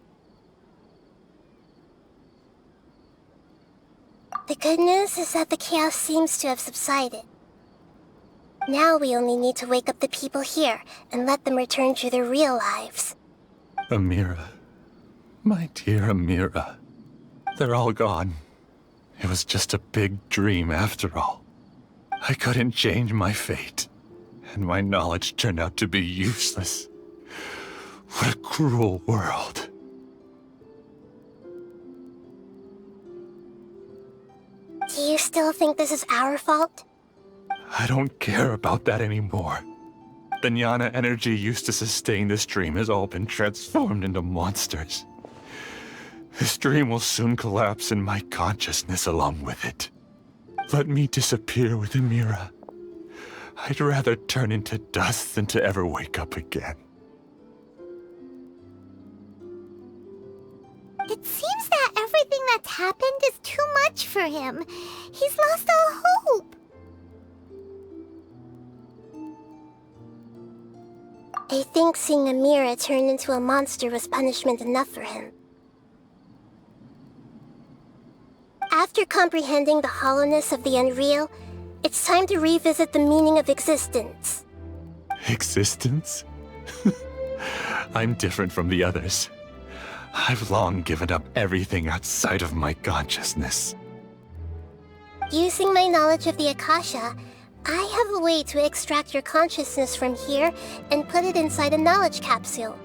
The good news is that the chaos seems to have subsided. Now we only need to wake up the people here and let them return to their real lives. Amira. My dear Amira. They're all gone. It was just a big dream after all. I couldn't change my fate, and my knowledge turned out to be useless. What a cruel world. Do you still think this is our fault? I don't care about that anymore. The Jnana energy used to sustain this dream has all been transformed into monsters. This dream will soon collapse and my consciousness along with it. Let me disappear with Amira. I'd rather turn into dust than to ever wake up again. It seems that everything that's happened is too much for him. He's lost all hope. I think seeing Amira turn into a monster was punishment enough for him. After comprehending the hollowness of the unreal, it's time to revisit the meaning of existence. Existence? I'm different from the others. I've long given up everything outside of my consciousness. Using my knowledge of the Akasha, I have a way to extract your consciousness from here and put it inside a knowledge capsule.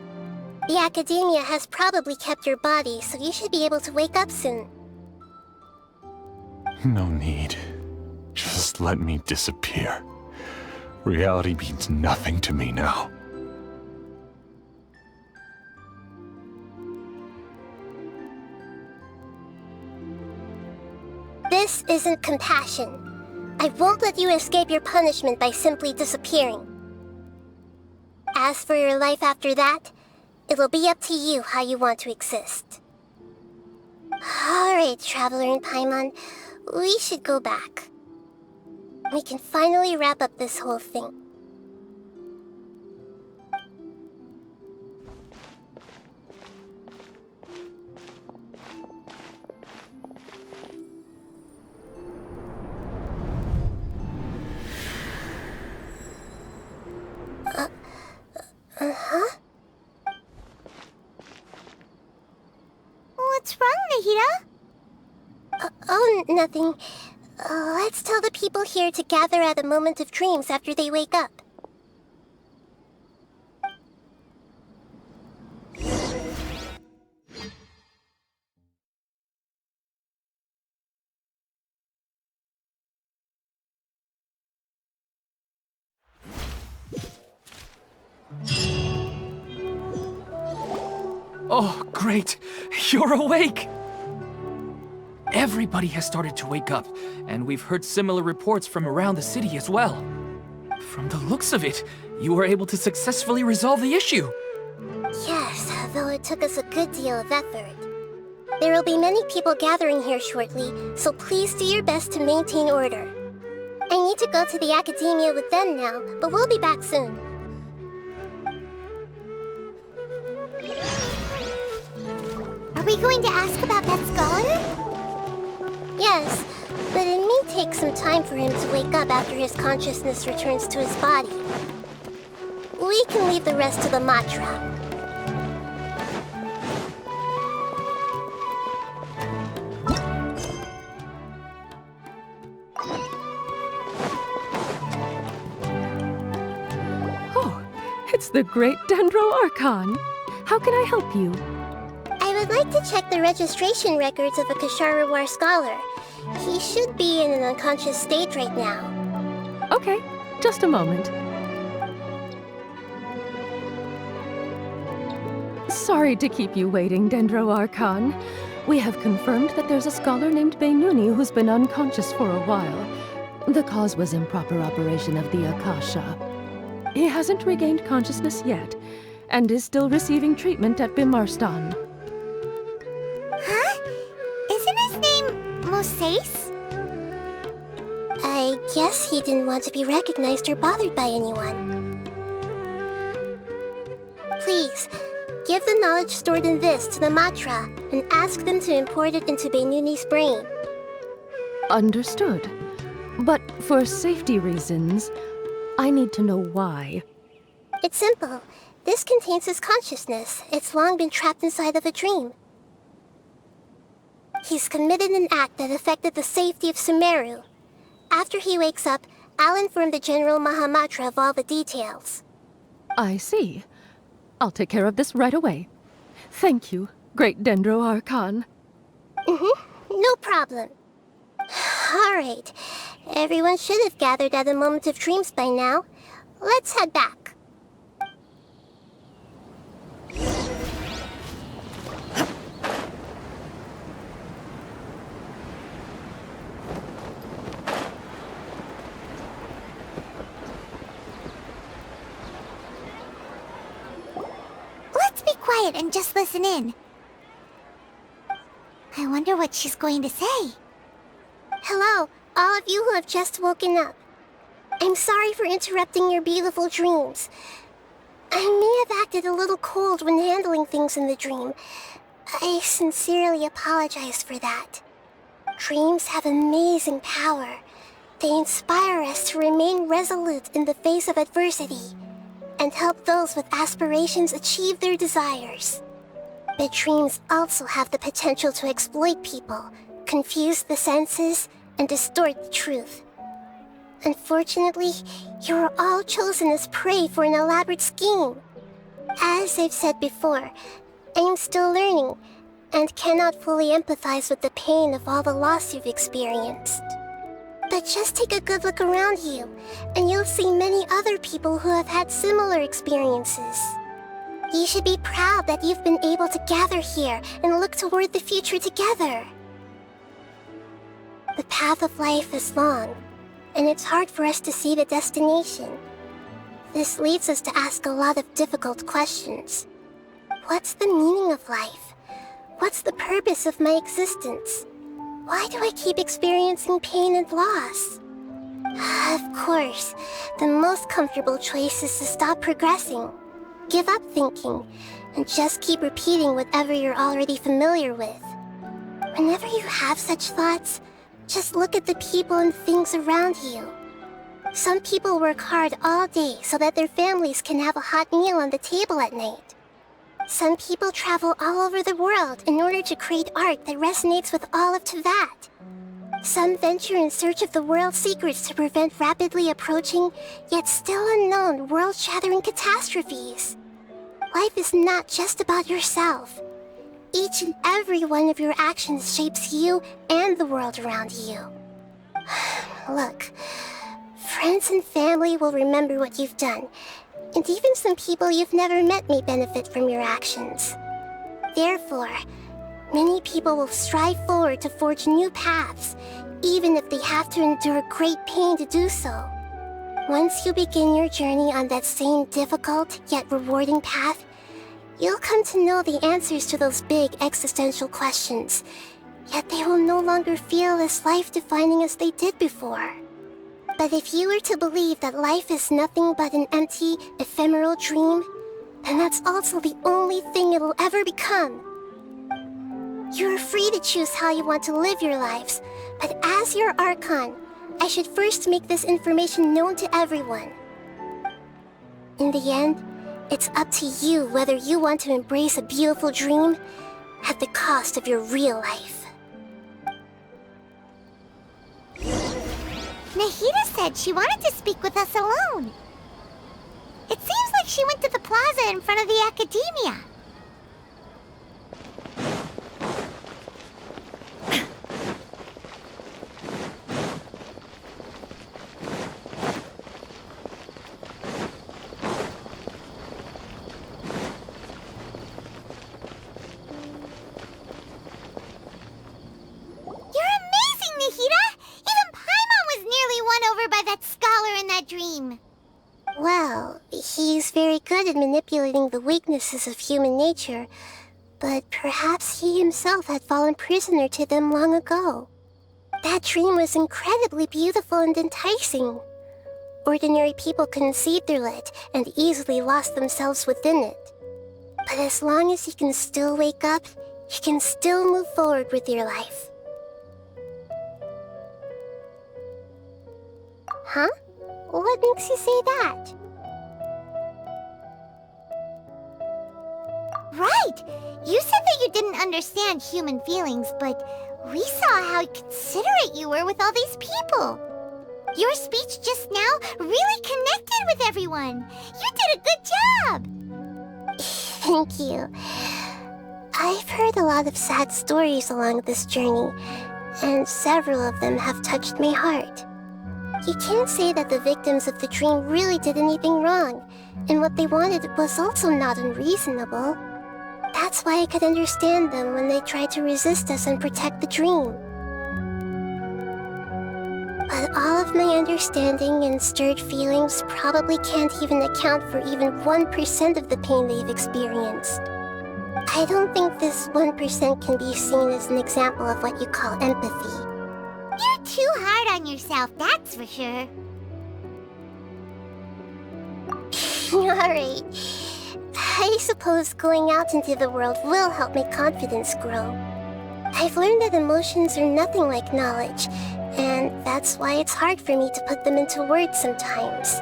The Academia has probably kept your body, so you should be able to wake up soon. No need. Just let me disappear. Reality means nothing to me now. This isn't compassion. I won't let you escape your punishment by simply disappearing. As for your life after that, it'll be up to you how you want to exist. Alright, Traveler and Paimon, we should go back. We can finally wrap up this whole thing. Uh-huh? What's wrong, Nahida? Oh, nothing. Let's tell the people here to gather at a moment of dreams after they wake up. Oh, great! You're awake! Everybody has started to wake up, and we've heard similar reports from around the city as well. From the looks of it, you were able to successfully resolve the issue. Yes, though it took us a good deal of effort. There will be many people gathering here shortly, so please do your best to maintain order. I need to go to the academia with them now, but we'll be back soon. Are we going to ask about that scholar? Yes, but it may take some time for him to wake up after his consciousness returns to his body. We can leave the rest to the Matra. Oh, it's the great Dendro Archon. How can I help you? I would like to check the registration records of a Kasharawar scholar. He should be in an unconscious state right now. Okay, just a moment. Sorry to keep you waiting, Dendro Archon. We have confirmed that there's a scholar named Beinuni who's been unconscious for a while. The cause was improper operation of the Akasha. He hasn't regained consciousness yet, and is still receiving treatment at Bimarstan. Huh? Isn't his name Moses? I guess he didn't want to be recognized or bothered by anyone. Please, give the knowledge stored in this to the Matra and ask them to import it into Beinuni's brain. Understood. But for safety reasons, I need to know why. It's simple. This contains his consciousness. It's long been trapped inside of a dream. He's committed an act that affected the safety of Sumeru. After he wakes up, I'll inform the General Mahamatra of all the details. I see. I'll take care of this right away. Thank you, great Dendro Archon. No problem. Alright. Everyone should have gathered at a moment of dreams by now. Let's head back. Let's be quiet and just listen in. I wonder what she's going to say. Hello, all of you who have just woken up. I'm sorry for interrupting your beautiful dreams. I may have acted a little cold when handling things in the dream. I sincerely apologize for that. Dreams have amazing power. They inspire us to remain resolute in the face of adversity and help those with aspirations achieve their desires. But dreams also have the potential to exploit people, confuse the senses, and distort the truth. Unfortunately, you were all chosen as prey for an elaborate scheme. As I've said before, I am still learning, and cannot fully empathize with the pain of all the loss you've experienced. But just take a good look around you, and you'll see many other people who have had similar experiences. You should be proud that you've been able to gather here and look toward the future together. The path of life is long, and it's hard for us to see the destination. This leads us to ask a lot of difficult questions. What's the meaning of life? What's the purpose of my existence? Why do I keep experiencing pain and loss? Of course, the most comfortable choice is to stop progressing. Give up thinking, and just keep repeating whatever you're already familiar with. Whenever you have such thoughts, just look at the people and things around you. Some people work hard all day so that their families can have a hot meal on the table at night. Some people travel all over the world in order to create art that resonates with all of Teyvat. Some venture in search of the world's secrets to prevent rapidly approaching, yet still unknown, world-shattering catastrophes. Life is not just about yourself. Each and every one of your actions shapes you and the world around you. Look, friends and family will remember what you've done, and even some people you've never met may benefit from your actions. Therefore, many people will strive forward to forge new paths, even if they have to endure great pain to do so. Once you begin your journey on that same difficult yet rewarding path, you'll come to know the answers to those big existential questions, yet they will no longer feel as life-defining as they did before. But if you were to believe that life is nothing but an empty, ephemeral dream, then that's also the only thing it'll ever become. You're free to choose how you want to live your lives, but as your Archon, I should first make this information known to everyone. In the end, it's up to you whether you want to embrace a beautiful dream at the cost of your real life. Nahida said she wanted to speak with us alone. It seems like she went to the plaza in front of the academia. You're amazing, Nahida! Even Paimon was nearly won over by that scholar in that dream. Well, he's very good at manipulating the weaknesses of human nature, but perhaps he himself had fallen prisoner to them long ago. That dream was incredibly beautiful and enticing. Ordinary people couldn't see through it and easily lost themselves within it. But as long as you can still wake up, you can still move forward with your life. Huh? What makes you say that? Right! You said that you didn't understand human feelings, but we saw how considerate you were with all these people. Your speech just now really connected with everyone. You did a good job! Thank you. I've heard a lot of sad stories along this journey, and several of them have touched my heart. You can't say that the victims of the dream really did anything wrong, and what they wanted was also not unreasonable. That's why I could understand them when they tried to resist us and protect the dream. But all of my understanding and stirred feelings probably can't even account for even 1% of the pain they've experienced. I don't think this 1% can be seen as an example of what you call empathy. You're too hard on yourself, that's for sure. Alright. I suppose going out into the world will help my confidence grow. I've learned that emotions are nothing like knowledge, and that's why it's hard for me to put them into words sometimes.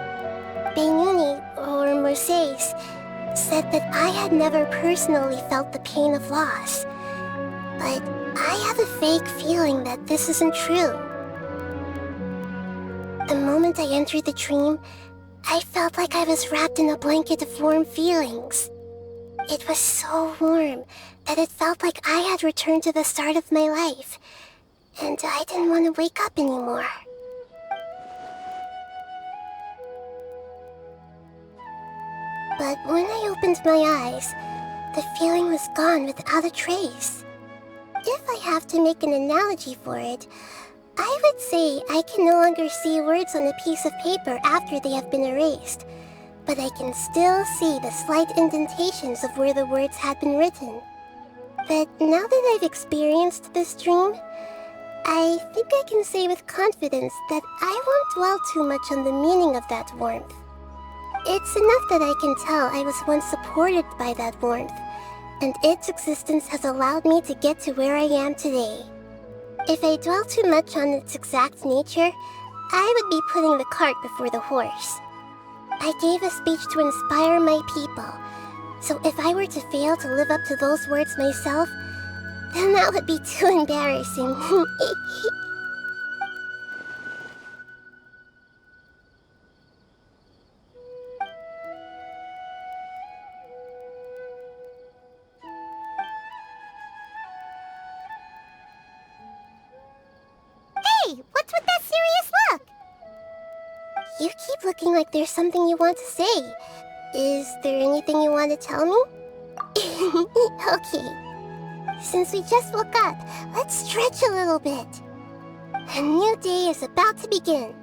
Benyuni, or Moses, said that I had never personally felt the pain of loss. But I have a vague feeling that this isn't true. The moment I entered the dream, I felt like I was wrapped in a blanket of warm feelings. It was so warm that it felt like I had returned to the start of my life, and I didn't want to wake up anymore. But when I opened my eyes, the feeling was gone without a trace. If I have to make an analogy for it, I would say I can no longer see words on a piece of paper after they have been erased, but I can still see the slight indentations of where the words had been written. But now that I've experienced this dream, I think I can say with confidence that I won't dwell too much on the meaning of that warmth. It's enough that I can tell I was once supported by that warmth, and its existence has allowed me to get to where I am today. If I dwell too much on its exact nature, I would be putting the cart before the horse. I gave a speech to inspire my people, so if I were to fail to live up to those words myself, then that would be too embarrassing. Hey, what's with that serious look? You keep looking like there's something you want to say. Is there anything you want to tell me? Okay. Since we just woke up, let's stretch a little bit. A new day is about to begin.